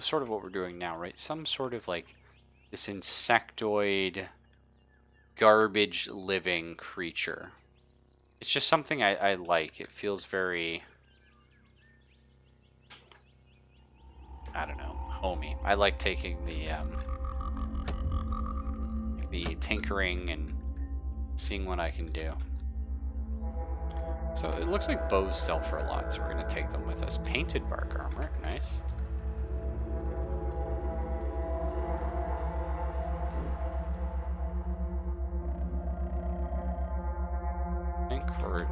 sort of what we're doing now, right? Some sort of like this insectoid, garbage living creature. It's just something I like. It feels very, I don't know, homey. I like taking the tinkering and seeing what I can do. So it looks like bows sell for a lot, so we're going to take them with us. Painted bark armor, nice. I think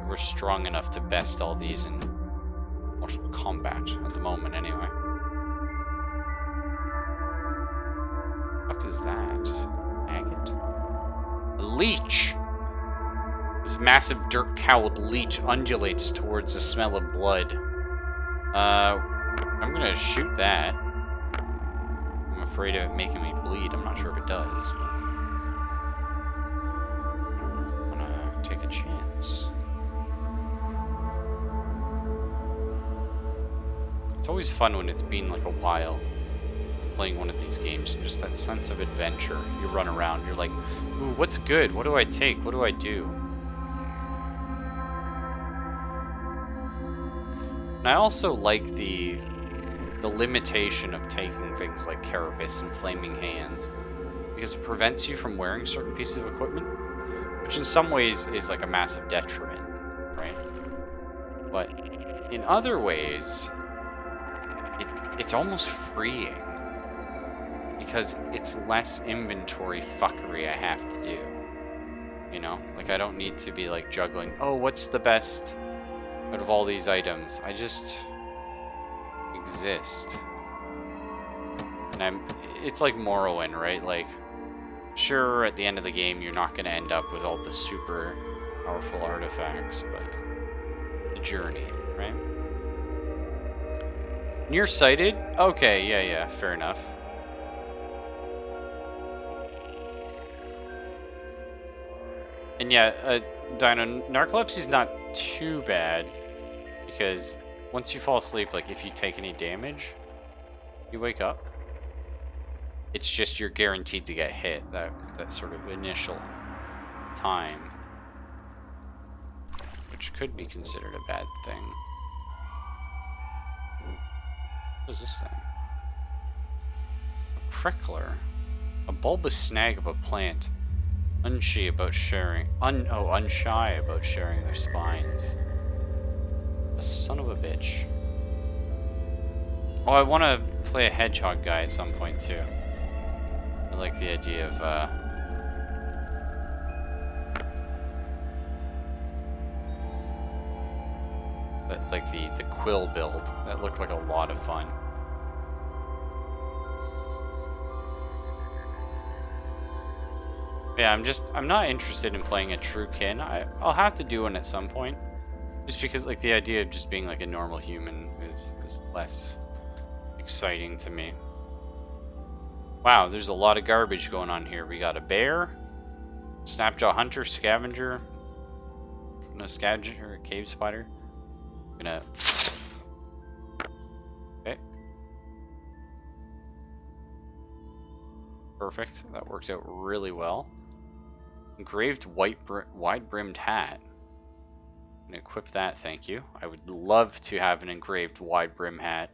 we're strong enough to best all these in mortal combat at the moment, anyway. What the fuck is that? Agate? A leech! This massive dirt-cowled leech undulates towards the smell of blood. I'm gonna shoot that. I'm afraid of it making me bleed. I'm not sure if it does. I'm gonna take a chance. It's always fun when it's been like a while playing one of these games. Just that sense of adventure. You run around, you're like, ooh, what's good? What do I take? What do I do? And I also like the limitation of taking things like Carapace and Flaming Hands, because it prevents you from wearing certain pieces of equipment, which in some ways is like a massive detriment, right? But in other ways, it's almost freeing, because it's less inventory fuckery I have to do. You know? Like, I don't need to be like juggling, oh, what's the best out of all these items. I just exist. And it's like Morrowind, right? Like, sure, at the end of the game, you're not going to end up with all the super powerful artifacts, but the journey, right? Nearsighted? Okay, yeah, fair enough. And yeah, Dino, narcolepsy's not too bad, because once you fall asleep, like, if you take any damage, you wake up. It's just you're guaranteed to get hit that sort of initial time, which could be considered a bad thing. What is this thing? A prickler. A bulbous snag of a plant. Unshy about sharing. Unshy about sharing their spines. A son of a bitch. Oh, I want to play a hedgehog guy at some point too. I like the idea of like the quill build. That looked like a lot of fun. Yeah, I'm not interested in playing a true kin. I'll have to do one at some point. Just because, like, the idea of just being like a normal human is less exciting to me. Wow, there's a lot of garbage going on here. We got a bear, snapjaw hunter, scavenger, no scavenger, a cave spider. Gonna. Okay. Perfect. That worked out really well. Engraved wide-brimmed hat. I'm gonna equip that, thank you. I would love to have an engraved wide-brim hat.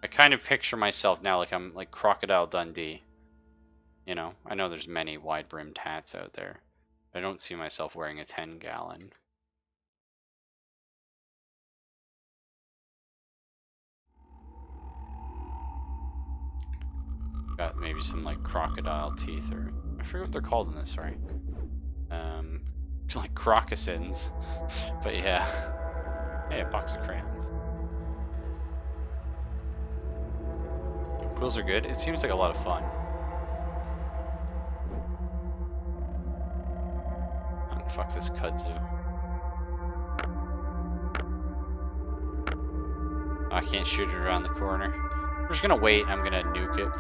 I kind of picture myself now like I'm like Crocodile Dundee. You know, I know there's many wide-brimmed hats out there. I don't see myself wearing a 10-gallon. Got maybe some like crocodile teeth, or I forget what they're called in this, sorry. Like crocossins. But yeah. Hey, a box of crayons. Quills are good. It seems like a lot of fun. Oh, fuck this kudzu. Oh, I can't shoot it around the corner. We're just gonna wait. I'm gonna nuke it.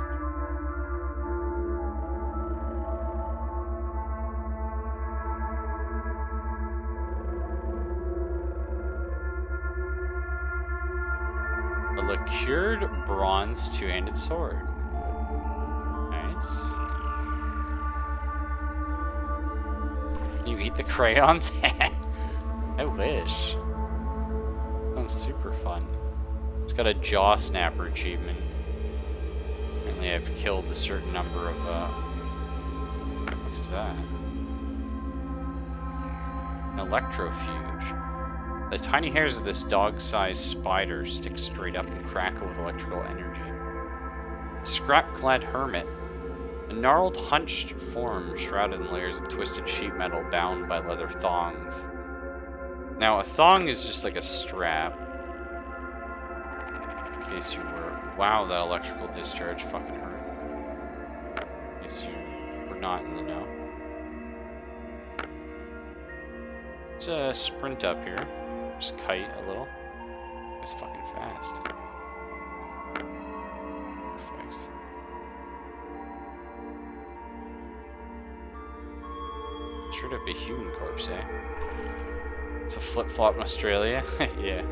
A lacquered bronze two-handed sword. Nice. You eat the crayons? I wish. Sounds super fun. It's got a jaw snapper achievement. Apparently I've killed a certain number of, what is that? An electrofuge. The tiny hairs of this dog-sized spider stick straight up and crackle with electrical energy. A scrap-clad hermit. A gnarled, hunched form shrouded in layers of twisted sheet metal bound by leather thongs. Now, a thong is just like a strap. In case you were... Wow, that electrical discharge fucking hurt. In case you were not in the know. Let's sprint up here. Just kite a little. It's fucking fast. Perfect. Straight up a human corpse, eh? It's a flip-flop in Australia. Yeah.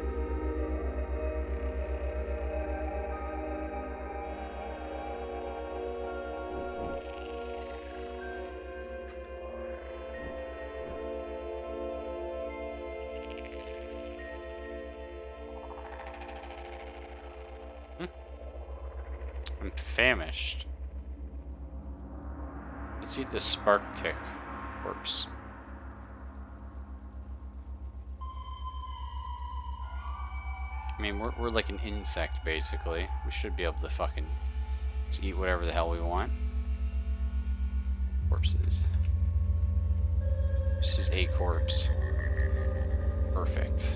I'm famished. Let's eat this spark tick corpse. I mean, we're like an insect, basically. We should be able to fucking just eat whatever the hell we want. Corpses. This is a corpse. Perfect.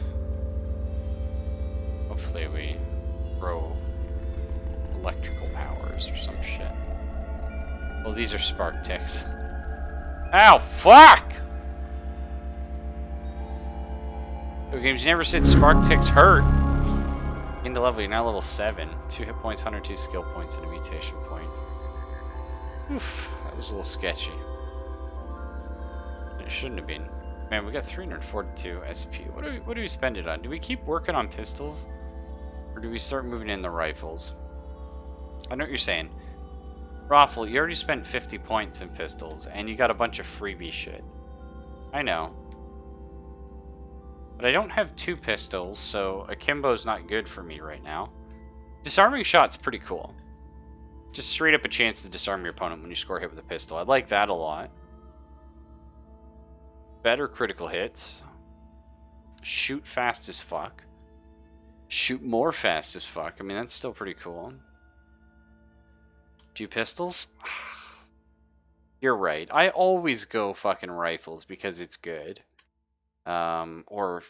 Hopefully we grow electrical powers or some shit. Well, these are spark ticks. Ow, fuck! Video games, you never said spark ticks hurt. Into level, you're now level 7. 2 hit points, 102 skill points, and a mutation point. Oof, that was a little sketchy. It shouldn't have been. Man, we got 342 SP. What do we spend it on? Do we keep working on pistols? Or do we start moving in the rifles? I know what you're saying. Raffle, you already spent 50 points in pistols, and you got a bunch of freebie shit. I know. But I don't have 2 pistols, so akimbo's not good for me right now. Disarming shot's pretty cool. Just straight up a chance to disarm your opponent when you score a hit with a pistol. I like that a lot. Better critical hits. Shoot fast as fuck. Shoot more fast as fuck. I mean, that's still pretty cool. 2 pistols? You're right. I always go fucking rifles because it's good. Or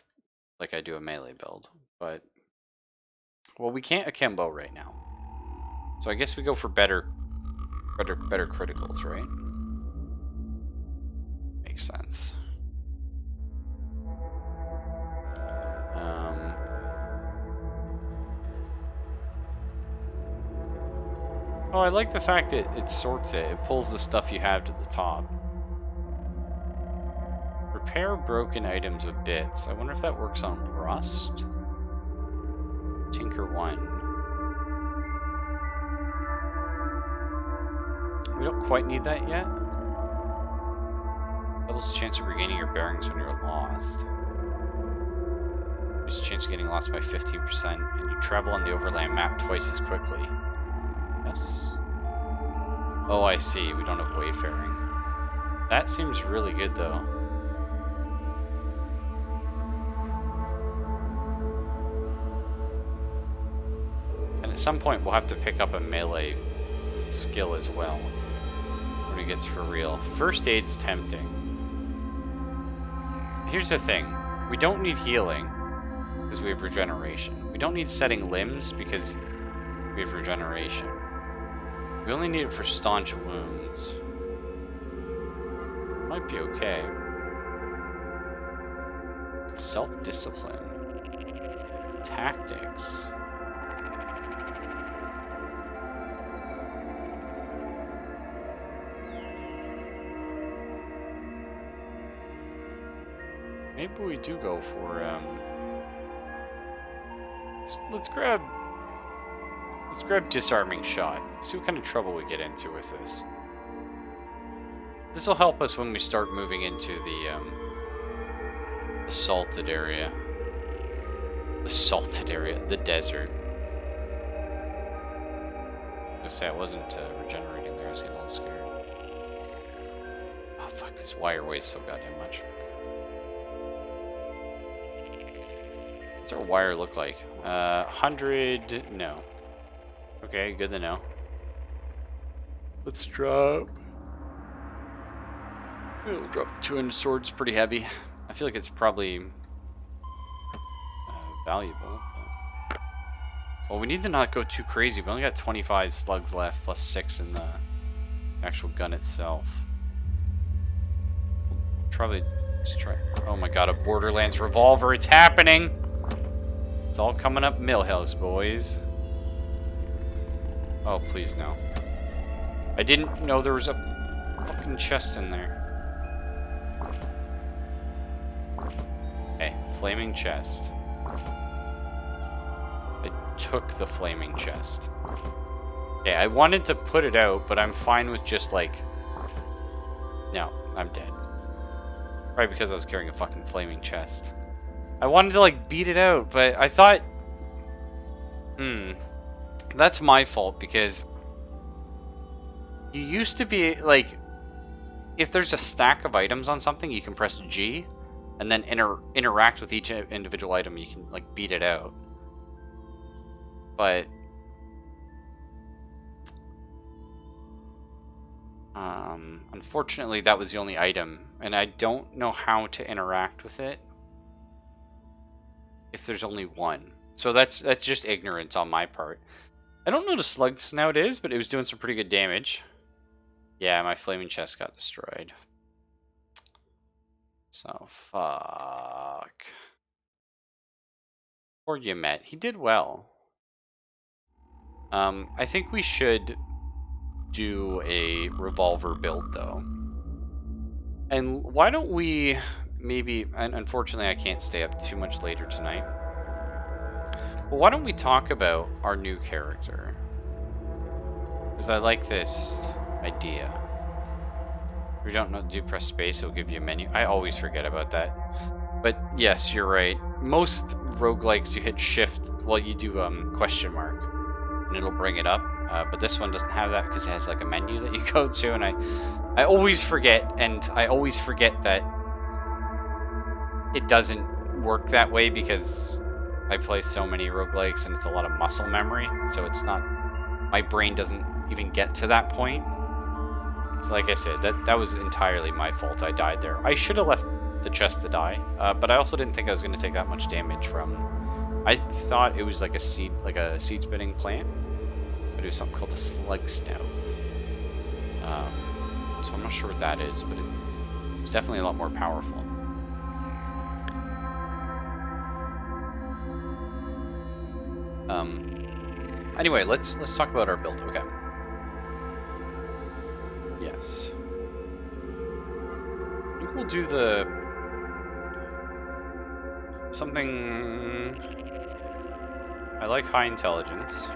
like I do a melee build. But, well, we can't akimbo right now. So I guess we go for better criticals, right? Makes sense. Oh, I like the fact that it sorts it. It pulls the stuff you have to the top. Repair broken items with bits. I wonder if that works on rust? Tinker 1. We don't quite need that yet. Doubles the chance of regaining your bearings when you're lost. There's a chance of getting lost by 15%, and you travel on the overland map twice as quickly. Yes? Oh, I see. We don't have wayfaring. That seems really good, though. And at some point, we'll have to pick up a melee skill as well. When it gets for real. First aid's tempting. Here's the thing. We don't need healing, because we have regeneration. We don't need setting limbs, because we have regeneration. We only need it for staunch wounds. Might be okay. Self-discipline. Tactics. Maybe we do go for, let's grab disarming shot. See what kind of trouble we get into with this. This will help us when we start moving into the salted area. The salted area, the desert. I was gonna say I wasn't regenerating there. I was getting a little scared. Oh fuck! This wire weighs so goddamn much. What's our wire look like? 100. No. Okay, good to know. Let's drop. It'll drop 200 swords, pretty heavy. I feel like it's probably valuable. But... Well, we need to not go too crazy. We only got 25 slugs left, plus 6 in the actual gun itself. Probably just try. Oh my god, a Borderlands revolver! It's happening. It's all coming up Millhouse, boys. Oh, please no. I didn't know there was a fucking chest in there. Okay, flaming chest. I took the flaming chest. Okay, I wanted to put it out, but I'm fine with just like... No, I'm dead. Probably because I was carrying a fucking flaming chest. I wanted to like beat it out, but I thought... That's my fault, because you used to be, like, if there's a stack of items on something, you can press G, and then interact with each individual item, you can, like, beat it out. But... unfortunately, that was the only item, and I don't know how to interact with it. if there's only one. So that's just ignorance on my part. I don't know what a slug snout is, but it was doing some pretty good damage. Yeah, my flaming chest got destroyed. So, fuck. Poor Yamet. He did well. I think we should do a revolver build, though. And why don't we maybe... And unfortunately, I can't stay up too much later tonight. But why don't we talk about our new character? Because I like this idea. If you don't know, do press space, it'll give you a menu. I always forget about that. But yes, you're right. Most roguelikes, you hit shift, well, you do question mark, and it'll bring it up. But this one doesn't have that because it has like a menu that you go to, and I always forget, and I always forget that it doesn't work that way because I play so many roguelikes and it's a lot of muscle memory, so it's not, my brain doesn't even get to that point. So like I said, that was entirely my fault. I died there. I should have left the chest to die, but I also didn't think I was going to take that much damage from... I thought it was like a seed spitting plant, but it was something called a slug snout. So I'm not sure what that is, but it's definitely a lot more powerful. Anyway, let's talk about our build. Okay. Yes. I think we'll do something... I like high intelligence.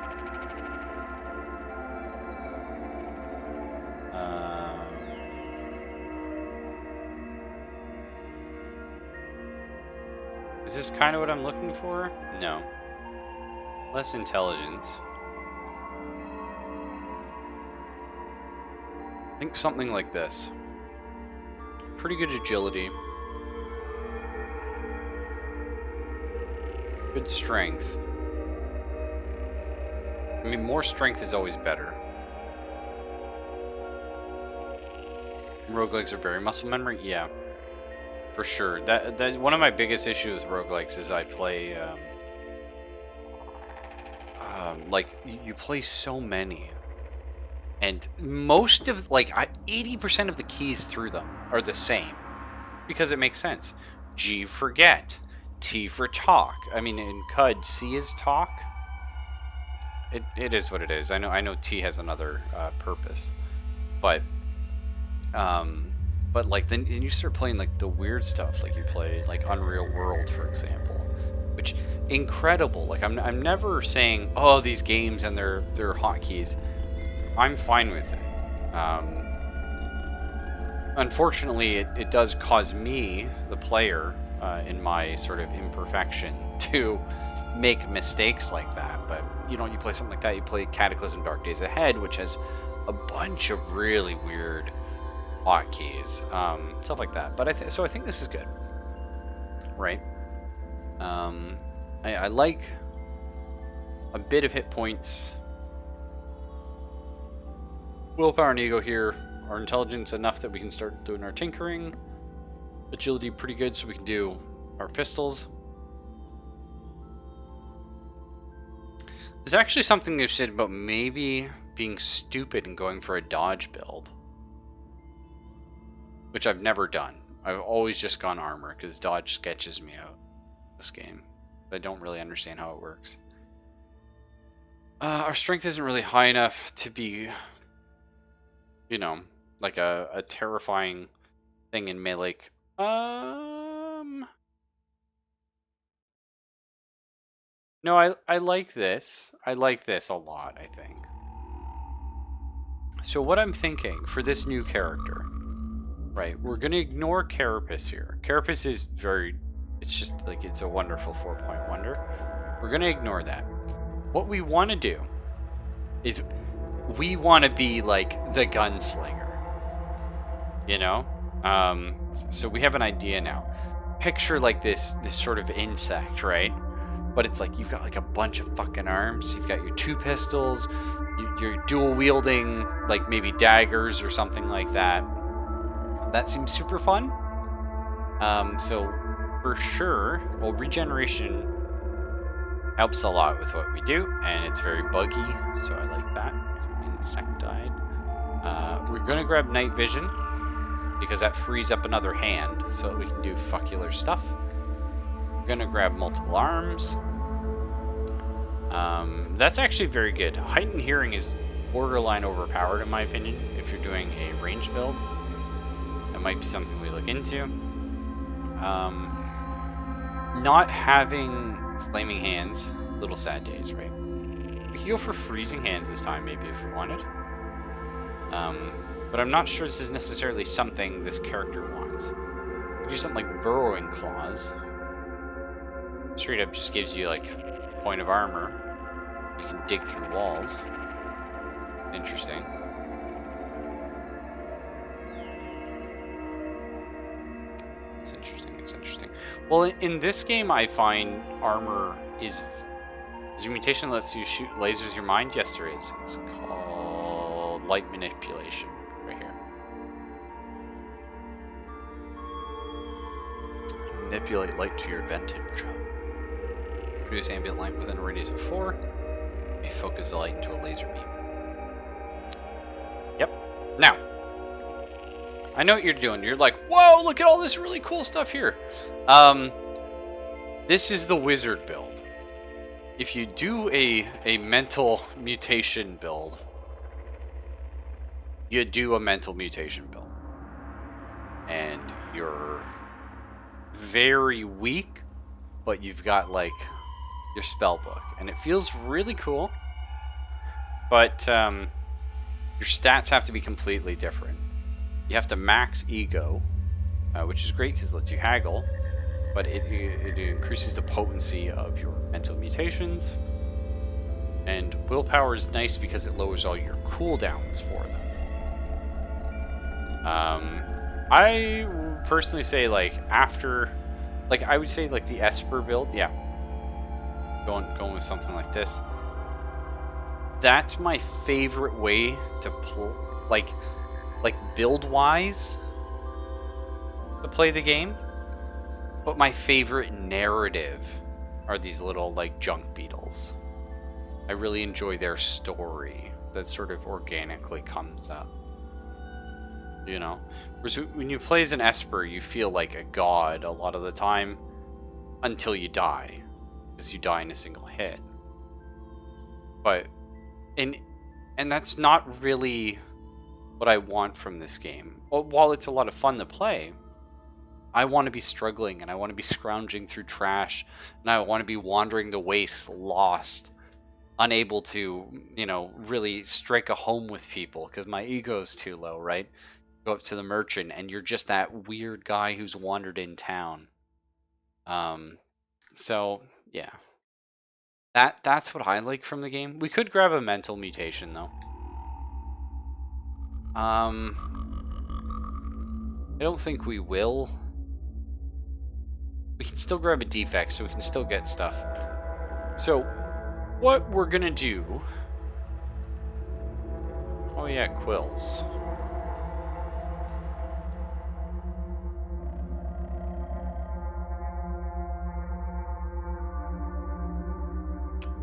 Is this kind of what I'm looking for? No. Less intelligence. I think something like this. Pretty good agility. Good strength. I mean, more strength is always better. Roguelikes are very muscle memory? Yeah. For sure. That one of my biggest issues with roguelikes is I play... like, you play so many. And most of, like, 80% of the keys through them are the same. Because it makes sense. G for get. T for talk. I mean, in CUD, C is talk. It is what it is. I know T has another purpose. But like, then you start playing, like, the weird stuff. Like, you play, like, Unreal World, for example. Which, incredible. Like, I'm never saying, oh, these games and their hotkeys. I'm fine with it. Unfortunately, it does cause me, the player, in my sort of imperfection, to make mistakes like that. But, you play something like that, you play Cataclysm Dark Days Ahead, which has a bunch of really weird hotkeys, stuff like that. But so I think this is good. Right? I like a bit of hit points. Willpower and ego here. Our intelligence enough that we can start doing our tinkering. Agility pretty good, so we can do our pistols. There's actually something they've said about maybe being stupid and going for a dodge build, which I've never done. I've always just gone armor because dodge sketches me out this game. I don't really understand how it works. Our strength isn't really high enough to be, like a terrifying thing in melee. No, I like this. I like this a lot, I think. So what I'm thinking for this new character, right, we're going to ignore Carapace here. Carapace is it's just like, it's a wonderful 4-point wonder. We're going to ignore that. What we want to do is we want to be like the gunslinger. So we have an idea now. Picture like this sort of insect, right? But it's like you've got like a bunch of fucking arms. You've got your 2 pistols. You're dual wielding like maybe daggers or something like that. That seems super fun. So for sure, well, regeneration Helps a lot with what we do, and it's very buggy, so I like that. Insectide. We're gonna grab night vision, because that frees up another hand, so that we can do fuckular stuff. We're gonna grab multiple arms. That's actually very good. Heightened hearing is borderline overpowered, in my opinion, if you're doing a range build. That might be something we look into. Not having flaming hands, little sad days, right? We could go for freezing hands this time, maybe, if we wanted. But I'm not sure this is necessarily something this character wants. We could do something like burrowing claws. Straight up just gives you, like, a point of armor. You can dig through walls. Interesting. It's interesting, it's interesting. Well, in this game, I find armor is your mutation lets you shoot lasers your mind? Yes, there is. It's called light manipulation, right here. Manipulate light to your advantage. Produce ambient light within a radius of 4. You focus the light into a laser beam. Yep. Now, I know what you're doing. You're like, whoa, look at all this really cool stuff here. This is the wizard build. If you do a mental mutation build, you do a mental mutation build. And you're very weak, but you've got, like, your spell book. And it feels really cool. But your stats have to be completely different. You have to max ego, which is great because it lets you haggle, but it increases the potency of your mental mutations. And willpower is nice because it lowers all your cooldowns for them. I personally say, like, after, like, I would say, like, the Esper build, yeah. Going with something like this. That's my favorite way to pull, like build-wise, to play the game. But my favorite narrative are these little, like, junk beetles. I really enjoy their story that sort of organically comes up. You know? Whereas when you play as an Esper, you feel like a god a lot of the time until you die. Because you die in a single hit. But, and that's not really what I want from this game. Well, while it's a lot of fun to play, I want to be struggling, and I want to be scrounging through trash, and I want to be wandering the wastes, lost, unable to, you know, really strike a home with people because my ego's too low, right? Go up to the merchant, and you're just that weird guy who's wandered in town. So yeah, that's what I like from the game. We could grab a mental mutation though. I don't think we will. We can still grab a defect, so we can still get stuff. So, what we're gonna do... Oh yeah, quills.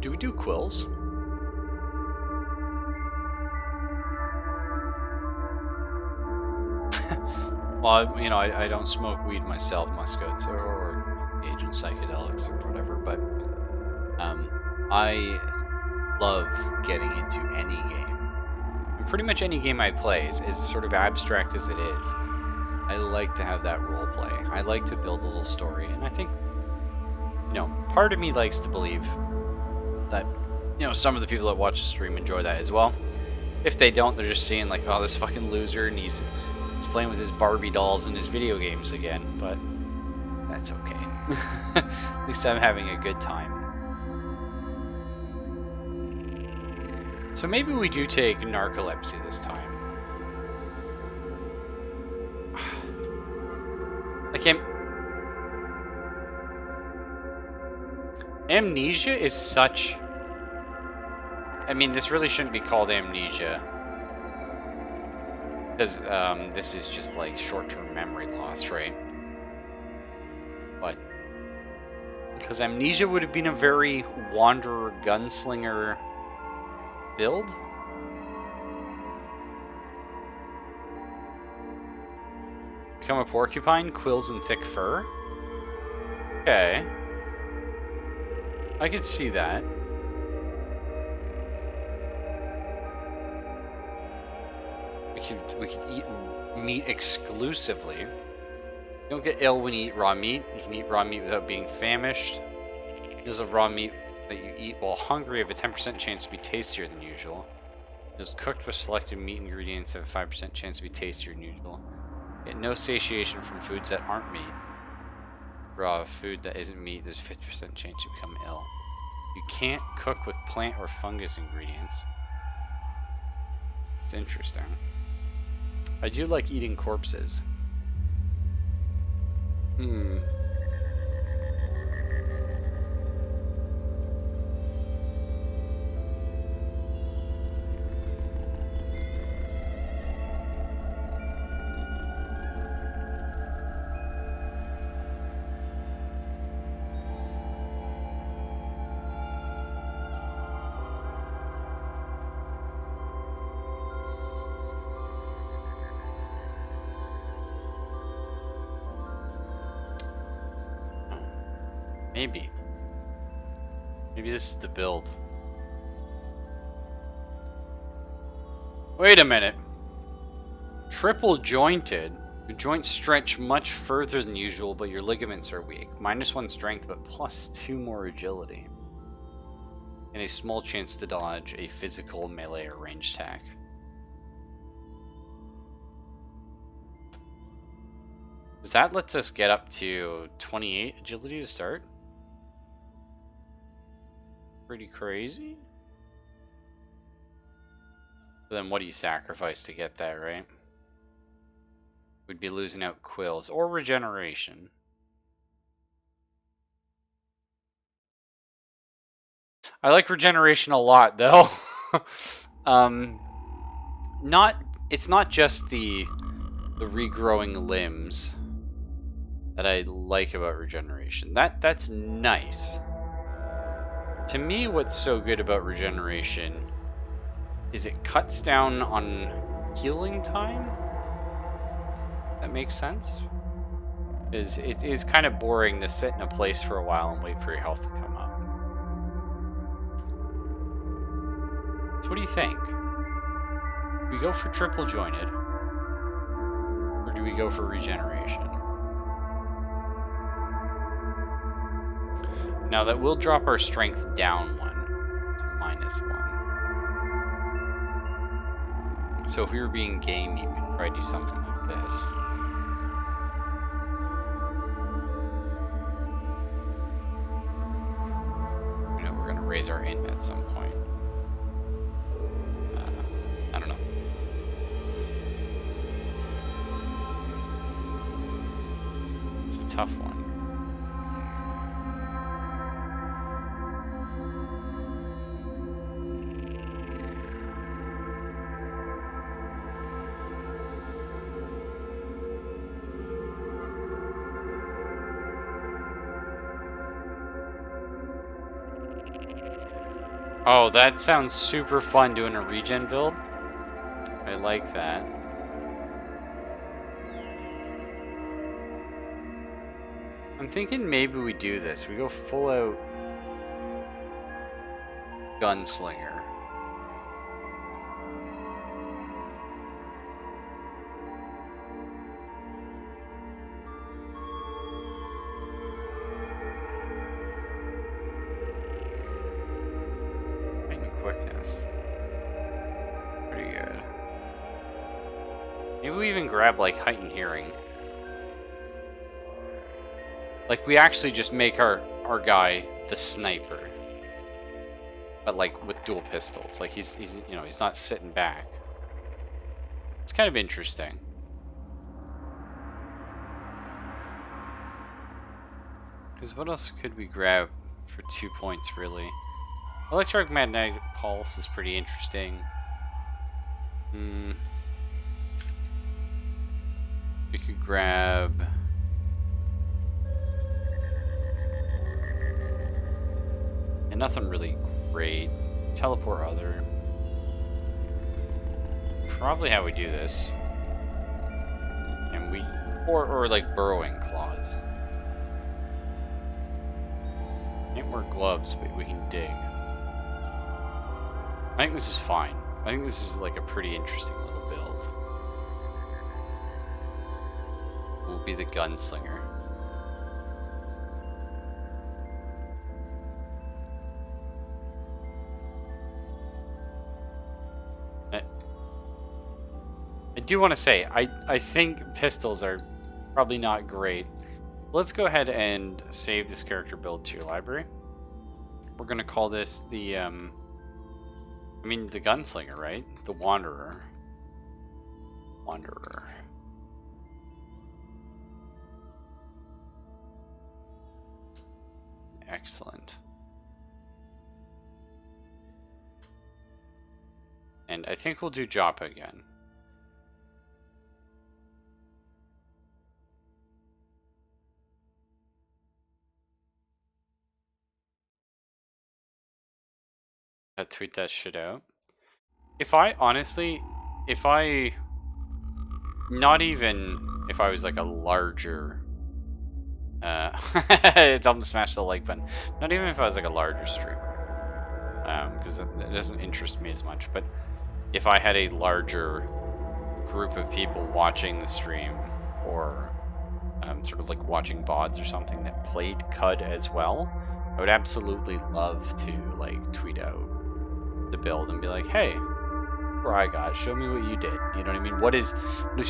Do we do quills? Well, you know, I don't smoke weed myself, muscats, or engage in psychedelics or whatever, but I love getting into any game. And pretty much any game I play is as sort of abstract as it is. I like to have that role play. I like to build a little story, and I think, you know, part of me likes to believe that, you know, some of the people that watch the stream enjoy that as well. If they don't, they're just seeing, like, oh, this fucking loser, and he's playing with his Barbie dolls and his video games again, but that's okay. At least I'm having a good time. So maybe we do take narcolepsy this time. Like, amnesia is such... I mean, this really shouldn't be called amnesia. Because this is just like short-term memory loss, right? But look Because Amnesia would have been a very Wanderer Gunslinger build. Become a porcupine, quills and thick fur. Okay. I could see that. We could eat meat exclusively. You don't get ill when you eat raw meat. You can eat raw meat without being famished. There's a raw meat that you eat while hungry have a 10% chance to be tastier than usual. It's cooked with selected meat ingredients have a 5% chance to be tastier than usual. Get no satiation from foods that aren't meat. Raw food that isn't meat, there's a 50% chance you become ill. You can't cook with plant or fungus ingredients. It's interesting. I do like eating corpses. Maybe. Maybe this is the build. Wait a minute. Triple jointed. Your joints stretch much further than usual, but your ligaments are weak. -1 strength, but +2 more agility. And a small chance to dodge a physical melee or ranged attack. That lets us get up to 28 agility to start. Pretty crazy. But then what do you sacrifice to get that, right? We'd be losing out quills or regeneration. I like regeneration a lot, though. It's not just the regrowing limbs that I like about regeneration. That's nice. To me, what's so good about regeneration is it cuts down on healing time. That makes sense. It is kind of boring to sit in a place for a while and wait for your health to come up. So what do you think? Do we go for triple jointed? Or do we go for regeneration? Now that will drop our strength down 1 to -1. So if we were being gamey, we'd probably do something like this. You know, we're gonna raise our int at some point. I don't know. It's a tough one. Oh, that sounds super fun doing a regen build. I like that. I'm thinking maybe we do this. We go full out gunslinger. Quickness. Pretty good. Maybe we even grab like heightened hearing. Like we actually just make our guy the sniper. But like with dual pistols. Like he's you know, he's not sitting back. It's kind of interesting. Because what else could we grab for 2 points really? Electromagnetic pulse is pretty interesting. We could grab Nothing really great. Teleport other. Probably how we do this. And we or like burrowing claws. Can't wear gloves, but we can dig. I think this is fine. I think this is like a pretty interesting little build. We'll be the gunslinger. I do want to say, I think pistols are probably not great. Let's go ahead and save this character build to your library. We're going to call this the, the gunslinger, right? The wanderer. Wanderer. Excellent. And I think we'll do Joppa again. I'll tweet that shit out. If I honestly, not even if I was like a larger, it's on the smash the like button. Not even if I was like a larger streamer, because it doesn't interest me as much. But if I had a larger group of people watching the stream, or sort of like watching VODs or something that played CUD as well, I would absolutely love to like tweet out the build and be like, hey, where I got, show me what you did. You know what I mean? What is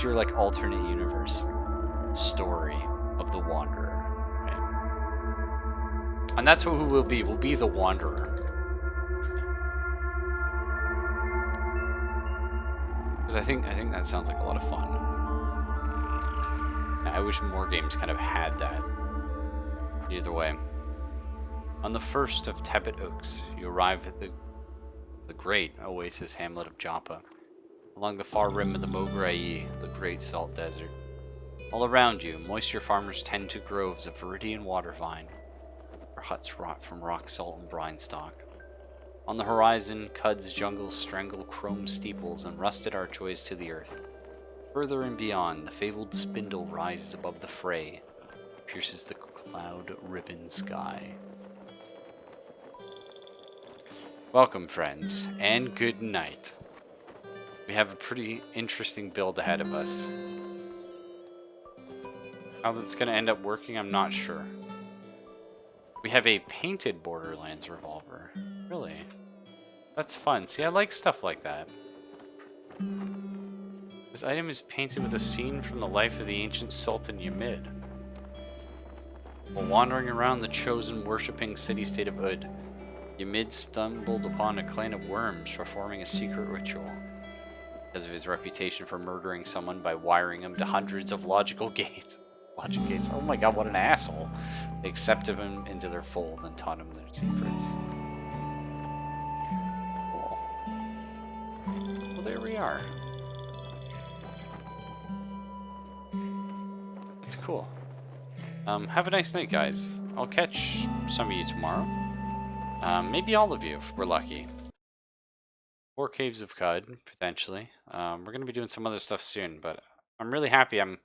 your like alternate universe story of the Wanderer? Right? And that's what we will be. We'll be the Wanderer. Because I think that sounds like a lot of fun. I wish more games kind of had that. Either way. On the first of tepid oaks, you arrive at the great oasis hamlet of Joppa, along the far rim of the Mograe, the great salt desert. All around you, moisture farmers tend to groves of viridian water vine, where huts rot from rock salt and brine stock. On the horizon, Cud's jungles strangle chrome steeples and rusted archways to the earth. Further and beyond, the fabled spindle rises above the fray, pierces the cloud-riven sky. Welcome, friends, and good night. We have a pretty interesting build ahead of us. How that's going to end up working, I'm not sure. We have a painted Borderlands revolver. Really? That's fun. See, I like stuff like that. This item is painted with a scene from the life of the ancient Sultan Ymid. While wandering around the chosen worshipping city-state of Ud, Ymid stumbled upon a clan of worms performing a secret ritual. Because of his reputation for murdering someone by wiring him to hundreds of logical gates. Logic gates. Oh my god, what an asshole. They accepted him into their fold and taught him their secrets. Cool. Well, there we are. That's cool. Have a nice night, guys. I'll catch some of you tomorrow. Maybe all of you, if we're lucky. 4 Caves of Cud, potentially. We're going to be doing some other stuff soon, but I'm really happy I'm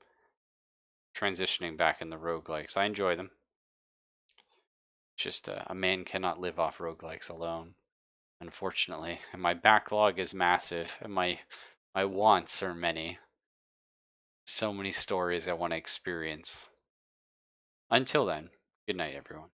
transitioning back in the roguelikes. I enjoy them. Just a man cannot live off roguelikes alone, unfortunately. And my backlog is massive, and my wants are many. So many stories I want to experience. Until then, good night, everyone.